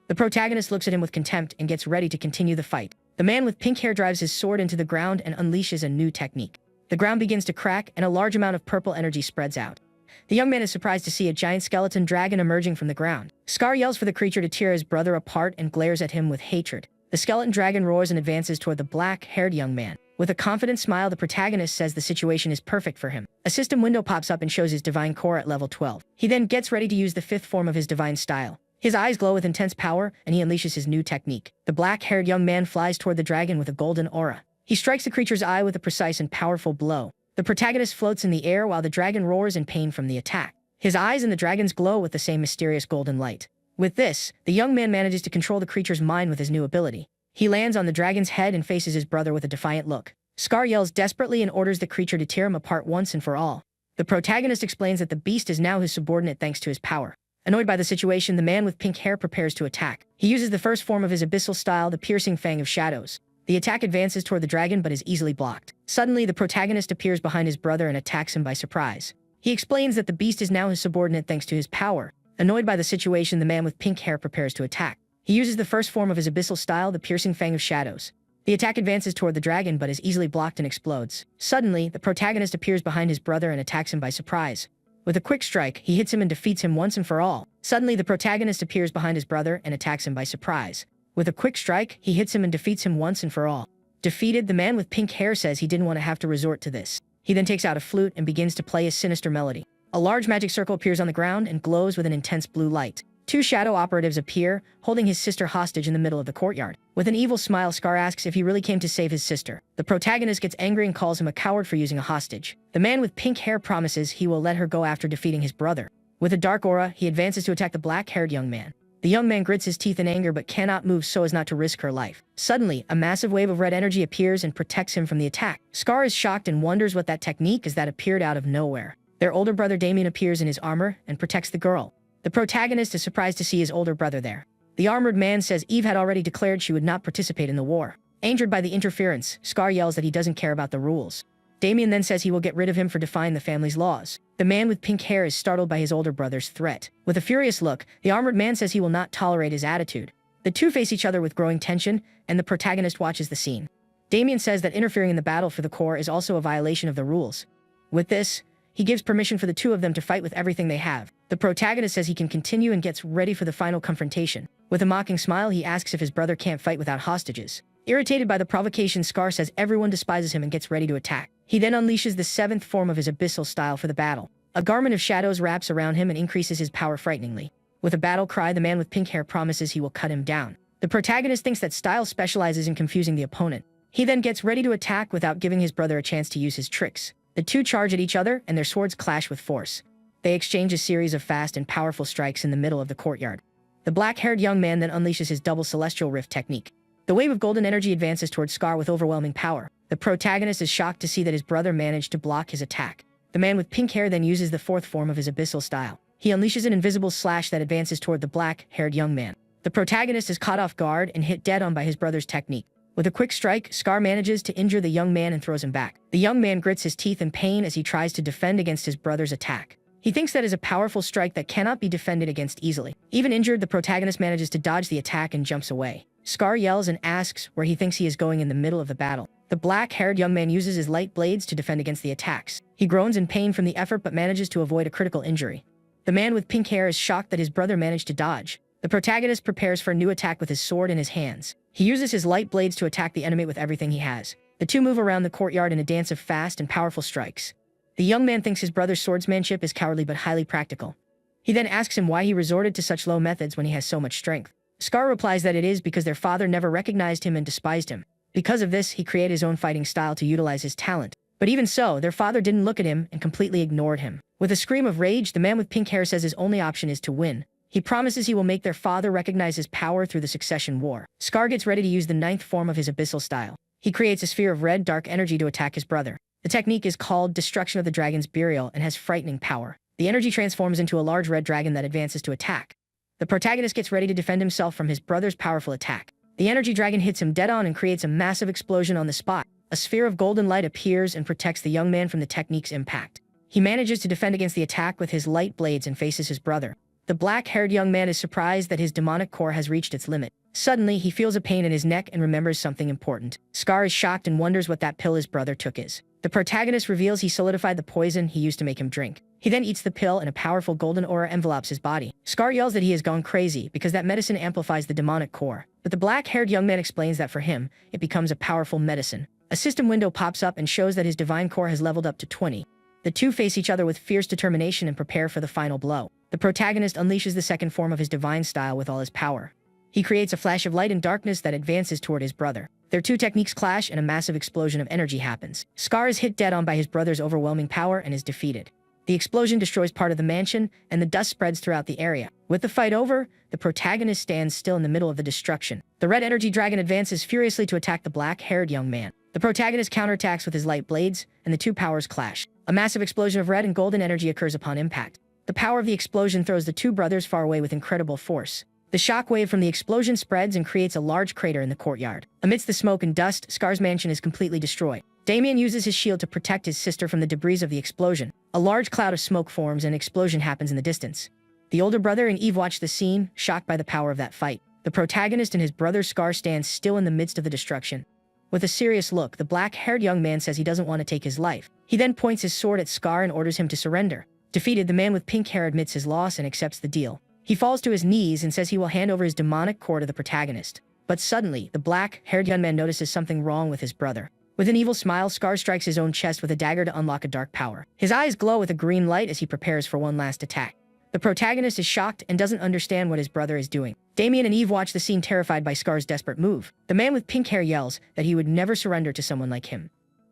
The protagonist looks at him with contempt and gets ready to continue the fight. The man with pink hair drives his sword into the ground and unleashes a new technique. The ground begins to crack and a large amount of purple energy spreads out. The young man is surprised to see a giant skeleton dragon emerging from the ground. Scar yells for the creature to tear his brother apart and glares at him with hatred. The skeleton dragon roars and advances toward the black-haired young man. With a confident smile, the protagonist says the situation is perfect for him. A system window pops up and shows his divine core at level 12. He then gets ready to use the fifth form of his divine style. His eyes glow with intense power, and he unleashes his new technique. The black-haired young man flies toward the dragon with a golden aura. He strikes the creature's eye with a precise and powerful blow. The protagonist floats in the air while the dragon roars in pain from the attack. His eyes and the dragon's glow with the same mysterious golden light. With this, the young man manages to control the creature's mind with his new ability. He lands on the dragon's head and faces his brother with a defiant look. Scar yells desperately and orders the creature to tear him apart once and for all. The protagonist explains that the beast is now his subordinate thanks to his power. Annoyed by the situation, the man with pink hair prepares to attack. He uses the first form of his abyssal style, the piercing fang of shadows. The attack advances toward the dragon but is easily blocked. Suddenly, the protagonist appears behind his brother and attacks him by surprise. He explains that the beast is now his subordinate thanks to his power. Annoyed by the situation, the man with pink hair prepares to attack. He uses the first form of his abyssal style, the piercing fang of shadows. The attack advances toward the dragon but is easily blocked and explodes. Suddenly, the protagonist appears behind his brother and attacks him by surprise. With a quick strike, he hits him and defeats him once and for all. Suddenly, the protagonist appears behind his brother and attacks him by surprise. With a quick strike, he hits him and defeats him once and for all. Defeated, the man with pink hair says he didn't want to have to resort to this. He then takes out a flute and begins to play a sinister melody. A large magic circle appears on the ground and glows with an intense blue light. Two shadow operatives appear, holding his sister hostage in the middle of the courtyard. With an evil smile, Scar asks if he really came to save his sister. The protagonist gets angry and calls him a coward for using a hostage. The man with pink hair promises he will let her go after defeating his brother. With a dark aura, he advances to attack the black-haired young man. The young man grits his teeth in anger but cannot move so as not to risk her life. Suddenly, a massive wave of red energy appears and protects him from the attack. Scar is shocked and wonders what that technique is that appeared out of nowhere. Their older brother Damien appears in his armor and protects the girl. The protagonist is surprised to see his older brother there. The armored man says Eve had already declared she would not participate in the war. Angered by the interference, Scar yells that he doesn't care about the rules. Damien then says he will get rid of him for defying the family's laws. The man with pink hair is startled by his older brother's threat. With a furious look, the armored man says he will not tolerate his attitude. The two face each other with growing tension, and the protagonist watches the scene. Damien says that interfering in the battle for the core is also a violation of the rules. With this, he gives permission for the two of them to fight with everything they have. The protagonist says he can continue and gets ready for the final confrontation. With a mocking smile, he asks if his brother can't fight without hostages. Irritated by the provocation, Scar says everyone despises him and gets ready to attack. He then unleashes the seventh form of his abyssal style for the battle. A garment of shadows wraps around him and increases his power frighteningly. With a battle cry, the man with pink hair promises he will cut him down. The protagonist thinks that style specializes in confusing the opponent. He then gets ready to attack without giving his brother a chance to use his tricks. The two charge at each other, and their swords clash with force. They exchange a series of fast and powerful strikes in the middle of the courtyard. The black-haired young man then unleashes his double celestial rift technique. The wave of golden energy advances towards Scar with overwhelming power. The protagonist is shocked to see that his brother managed to block his attack. The man with pink hair then uses the fourth form of his abyssal style. He unleashes an invisible slash that advances toward the black-haired young man. The protagonist is caught off guard and hit dead on by his brother's technique. With a quick strike, Scar manages to injure the young man and throws him back. The young man grits his teeth in pain as he tries to defend against his brother's attack. He thinks that is a powerful strike that cannot be defended against easily. Even injured, the protagonist manages to dodge the attack and jumps away. Scar yells and asks where he thinks he is going in the middle of the battle. The black-haired young man uses his light blades to defend against the attacks. He groans in pain from the effort but manages to avoid a critical injury. The man with pink hair is shocked that his brother managed to dodge. The protagonist prepares for a new attack with his sword in his hands. He uses his light blades to attack the enemy with everything he has. The two move around the courtyard in a dance of fast and powerful strikes. The young man thinks his brother's swordsmanship is cowardly but highly practical. He then asks him why he resorted to such low methods when he has so much strength. Scar replies that it is because their father never recognized him and despised him. Because of this, he created his own fighting style to utilize his talent. But even so, their father didn't look at him and completely ignored him. With a scream of rage, the man with pink hair says his only option is to win. He promises he will make their father recognize his power through the succession war. Scar gets ready to use the ninth form of his abyssal style. He creates a sphere of red dark energy to attack his brother. The technique is called Destruction of the Dragon's Burial and has frightening power. The energy transforms into a large red dragon that advances to attack. The protagonist gets ready to defend himself from his brother's powerful attack. The energy dragon hits him dead on and creates a massive explosion on the spot. A sphere of golden light appears and protects the young man from the technique's impact. He manages to defend against the attack with his light blades and faces his brother. The black-haired young man is surprised that his demonic core has reached its limit. Suddenly, he feels a pain in his neck and remembers something important. Scar is shocked and wonders what that pill his brother took is. The protagonist reveals he solidified the poison he used to make him drink. He then eats the pill and a powerful golden aura envelopes his body. Scar yells that he has gone crazy because that medicine amplifies the demonic core. But the black-haired young man explains that for him, it becomes a powerful medicine. A system window pops up and shows that his divine core has leveled up to 20. The two face each other with fierce determination and prepare for the final blow. The protagonist unleashes the second form of his divine style with all his power. He creates a flash of light and darkness that advances toward his brother. Their two techniques clash and a massive explosion of energy happens. Scar is hit dead on by his brother's overwhelming power and is defeated. The explosion destroys part of the mansion, and the dust spreads throughout the area. With the fight over, the protagonist stands still in the middle of the destruction. The red energy dragon advances furiously to attack the black-haired young man. The protagonist counterattacks with his light blades, and the two powers clash. A massive explosion of red and golden energy occurs upon impact. The power of the explosion throws the two brothers far away with incredible force. The shockwave from the explosion spreads and creates a large crater in the courtyard. Amidst the smoke and dust, Scar's mansion is completely destroyed. Damien uses his shield to protect his sister from the debris of the explosion. A large cloud of smoke forms and an explosion happens in the distance. The older brother and Eve watch the scene, shocked by the power of that fight. The protagonist and his brother Scar stand still in the midst of the destruction. With a serious look, the black-haired young man says he doesn't want to take his life. He then points his sword at Scar and orders him to surrender. Defeated, the man with pink hair admits his loss and accepts the deal. He falls to his knees and says he will hand over his demonic core to the protagonist. But suddenly, the black-haired young man notices something wrong with his brother. With an evil smile, Scar strikes his own chest with a dagger to unlock a dark power. His eyes glow with a green light as he prepares for one last attack. The protagonist is shocked and doesn't understand what his brother is doing. Damien and Eve watch the scene, terrified by Scar's desperate move. The man with pink hair yells that he would never surrender to someone like him.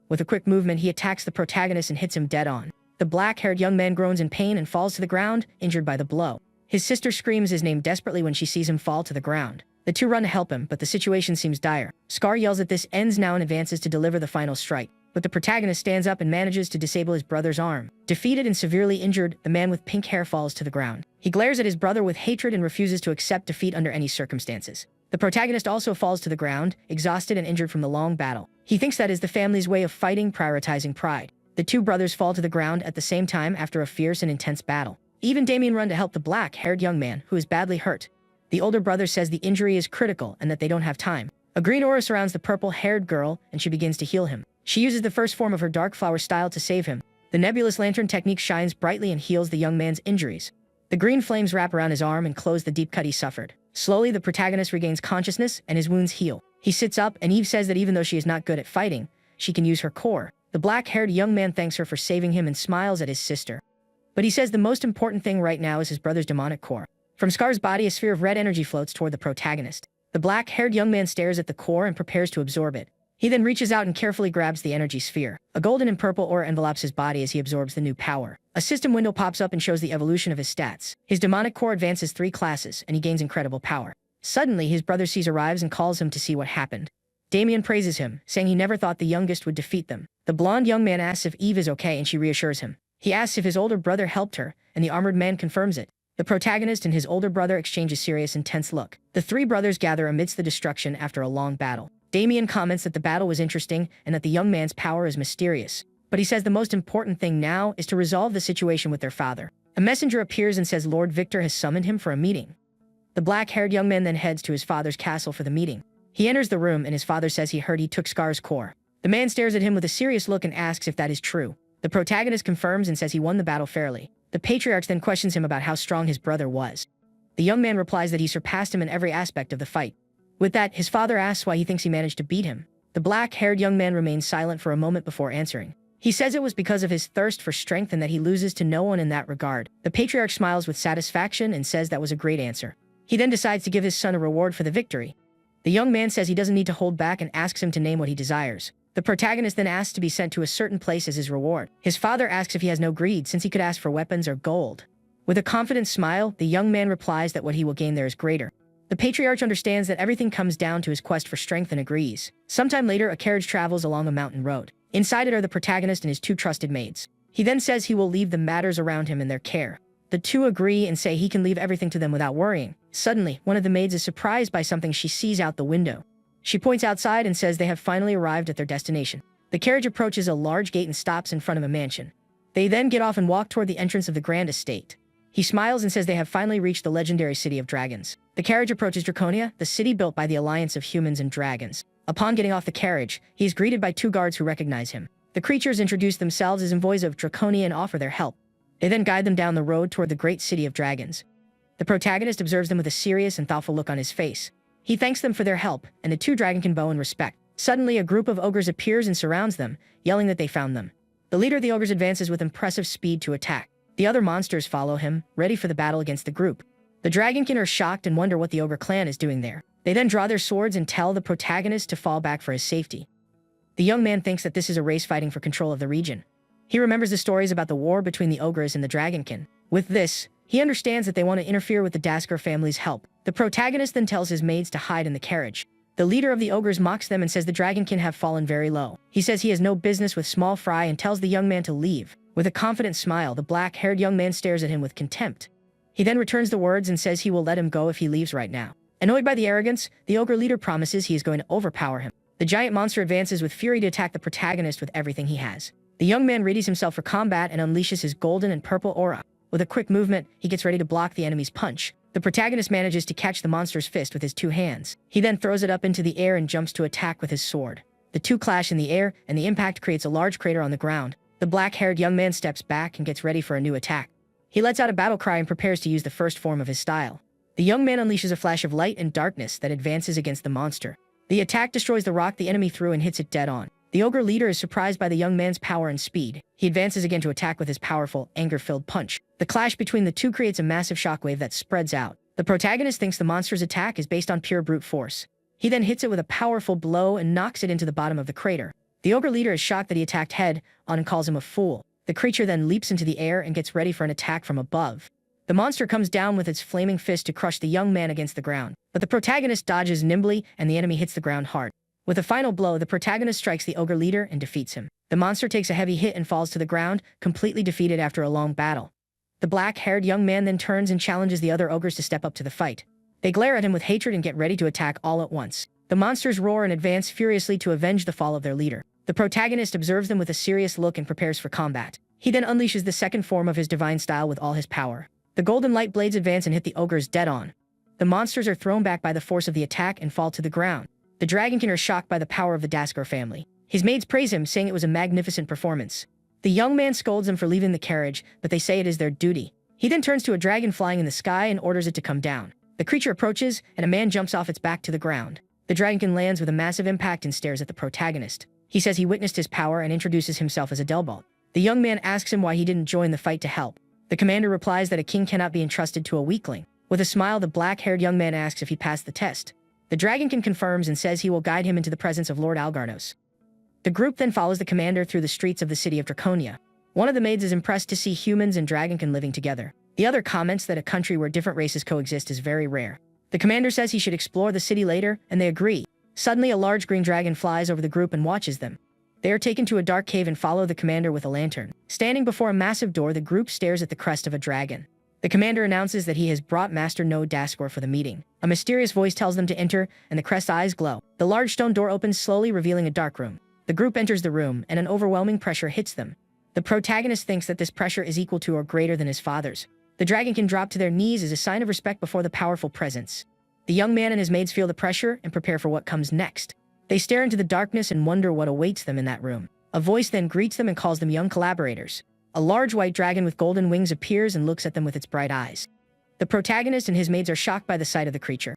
With a quick movement, he attacks the protagonist and hits him dead on. The black-haired young man groans in pain and falls to the ground, injured by the blow. His sister screams his name desperately when she sees him fall to the ground. The two run to help him, but the situation seems dire. Scar yells that this ends now and advances to deliver the final strike. But the protagonist stands up and manages to disable his brother's arm. Defeated and severely injured, the man with pink hair falls to the ground. He glares at his brother with hatred and refuses to accept defeat under any circumstances. The protagonist also falls to the ground, exhausted and injured from the long battle. He thinks that is the family's way of fighting, prioritizing pride. The two brothers fall to the ground at the same time after a fierce and intense battle. Eve and Damien run to help the black-haired young man, who is badly hurt. The older brother says the injury is critical and that they don't have time. A green aura surrounds the purple-haired girl, and she begins to heal him. She uses the first form of her dark flower style to save him. The nebulous lantern technique shines brightly and heals the young man's injuries. The green flames wrap around his arm and close the deep cut he suffered. Slowly, the protagonist regains consciousness and his wounds heal. He sits up, and Eve says that even though she is not good at fighting, she can use her core. The black-haired young man thanks her for saving him and smiles at his sister. But he says the most important thing right now is his brother's demonic core. From Scar's body, a sphere of red energy floats toward the protagonist. The black-haired young man stares at the core and prepares to absorb it. He then reaches out and carefully grabs the energy sphere. A golden and purple aura envelops his body as he absorbs the new power. A system window pops up and shows the evolution of his stats. His demonic core advances 3 classes, and he gains incredible power. Suddenly, his brother C's arrives and calls him to see what happened. Damien praises him, saying he never thought the youngest would defeat them. The blonde young man asks if Eve is okay, and she reassures him. He asks if his older brother helped her, and the armored man confirms it. The protagonist and his older brother exchange a serious, intense look. The 3 brothers gather amidst the destruction after a long battle. Damien comments that the battle was interesting and that the young man's power is mysterious. But he says the most important thing now is to resolve the situation with their father. A messenger appears and says Lord Victor has summoned him for a meeting. The black-haired young man then heads to his father's castle for the meeting. He enters the room and his father says he heard he took Scar's core. The man stares at him with a serious look and asks if that is true. The protagonist confirms and says he won the battle fairly. The patriarch then questions him about how strong his brother was. The young man replies that he surpassed him in every aspect of the fight. With that, his father asks why he thinks he managed to beat him. The black-haired young man remains silent for a moment before answering. He says it was because of his thirst for strength and that he loses to no one in that regard. The patriarch smiles with satisfaction and says that was a great answer. He then decides to give his son a reward for the victory. The young man says he doesn't need to hold back and asks him to name what he desires. The protagonist then asks to be sent to a certain place as his reward. His father asks if he has no greed, since he could ask for weapons or gold. With a confident smile, the young man replies that what he will gain there is greater. The patriarch understands that everything comes down to his quest for strength and agrees. Sometime later, a carriage travels along a mountain road. Inside it are the protagonist and his 2 trusted maids. He then says he will leave the matters around him in their care. The 2 agree and say he can leave everything to them without worrying. Suddenly, one of the maids is surprised by something she sees out the window. She points outside and says they have finally arrived at their destination. The carriage approaches a large gate and stops in front of a mansion. They then get off and walk toward the entrance of the grand estate. He smiles and says they have finally reached the legendary city of dragons. The carriage approaches Draconia, the city built by the alliance of humans and dragons. Upon getting off the carriage, he is greeted by 2 guards who recognize him. The creatures introduce themselves as envoys of Draconia and offer their help. They then guide them down the road toward the great city of dragons. The protagonist observes them with a serious and thoughtful look on his face. He thanks them for their help, and the 2 dragonkin bow in respect. Suddenly, a group of ogres appears and surrounds them, yelling that they found them. The leader of the ogres advances with impressive speed to attack. The other monsters follow him, ready for the battle against the group. The dragonkin are shocked and wonder what the ogre clan is doing there. They then draw their swords and tell the protagonist to fall back for his safety. The young man thinks that this is a race fighting for control of the region. He remembers the stories about the war between the ogres and the dragonkin. With this, he understands that they want to interfere with the Dasker family's help. The protagonist then tells his maids to hide in the carriage. The leader of the ogres mocks them and says the dragonkin have fallen very low. He says he has no business with small fry and tells the young man to leave. With a confident smile, the black-haired young man stares at him with contempt. He then returns the words and says he will let him go if he leaves right now. Annoyed by the arrogance, the ogre leader promises he is going to overpower him. The giant monster advances with fury to attack the protagonist with everything he has. The young man readies himself for combat and unleashes his golden and purple aura. With a quick movement, he gets ready to block the enemy's punch. The protagonist manages to catch the monster's fist with his 2 hands. He then throws it up into the air and jumps to attack with his sword. The two clash in the air, and the impact creates a large crater on the ground. The black-haired young man steps back and gets ready for a new attack. He lets out a battle cry and prepares to use the first form of his style. The young man unleashes a flash of light and darkness that advances against the monster. The attack destroys the rock the enemy threw and hits it dead on. The ogre leader is surprised by the young man's power and speed. He advances again to attack with his powerful, anger-filled punch. The clash between the two creates a massive shockwave that spreads out. The protagonist thinks the monster's attack is based on pure brute force. He then hits it with a powerful blow and knocks it into the bottom of the crater. The ogre leader is shocked that he attacked head-on and calls him a fool. The creature then leaps into the air and gets ready for an attack from above. The monster comes down with its flaming fist to crush the young man against the ground. But the protagonist dodges nimbly and the enemy hits the ground hard. With a final blow, the protagonist strikes the ogre leader and defeats him. The monster takes a heavy hit and falls to the ground, completely defeated after a long battle. The black-haired young man then turns and challenges the other ogres to step up to the fight. They glare at him with hatred and get ready to attack all at once. The monsters roar and advance furiously to avenge the fall of their leader. The protagonist observes them with a serious look and prepares for combat. He then unleashes the second form of his divine style with all his power. The golden light blades advance and hit the ogres dead on. The monsters are thrown back by the force of the attack and fall to the ground. The dragonkin are shocked by the power of the Dasker family. His maids praise him, saying it was a magnificent performance. The young man scolds them for leaving the carriage, but they say it is their duty. He then turns to a dragon flying in the sky and orders it to come down. The creature approaches, and a man jumps off its back to the ground. The dragonkin lands with a massive impact and stares at the protagonist. He says he witnessed his power and introduces himself as a Delbalt. The young man asks him why he didn't join the fight to help. The commander replies that a king cannot be entrusted to a weakling. With a smile, the black-haired young man asks if he passed the test. The dragonkin confirms and says he will guide him into the presence of Lord Algarnos. The group then follows the commander through the streets of the city of Draconia. One of the maids is impressed to see humans and dragonkin living together. The other comments that a country where different races coexist is very rare. The commander says he should explore the city later, and they agree. Suddenly, a large green dragon flies over the group and watches them. They are taken to a dark cave and follow the commander with a lantern. Standing before a massive door, the group stares at the crest of a dragon. The commander announces that he has brought Master No Daskor for the meeting. A mysterious voice tells them to enter, and the crest's eyes glow. The large stone door opens slowly, revealing a dark room. The group enters the room, and an overwhelming pressure hits them. The protagonist thinks that this pressure is equal to or greater than his father's. The dragonkin drop to their knees as a sign of respect before the powerful presence. The young man and his maids feel the pressure and prepare for what comes next. They stare into the darkness and wonder what awaits them in that room. A voice then greets them and calls them young collaborators. A large white dragon with golden wings appears and looks at them with its bright eyes. The protagonist and his maids are shocked by the sight of the creature.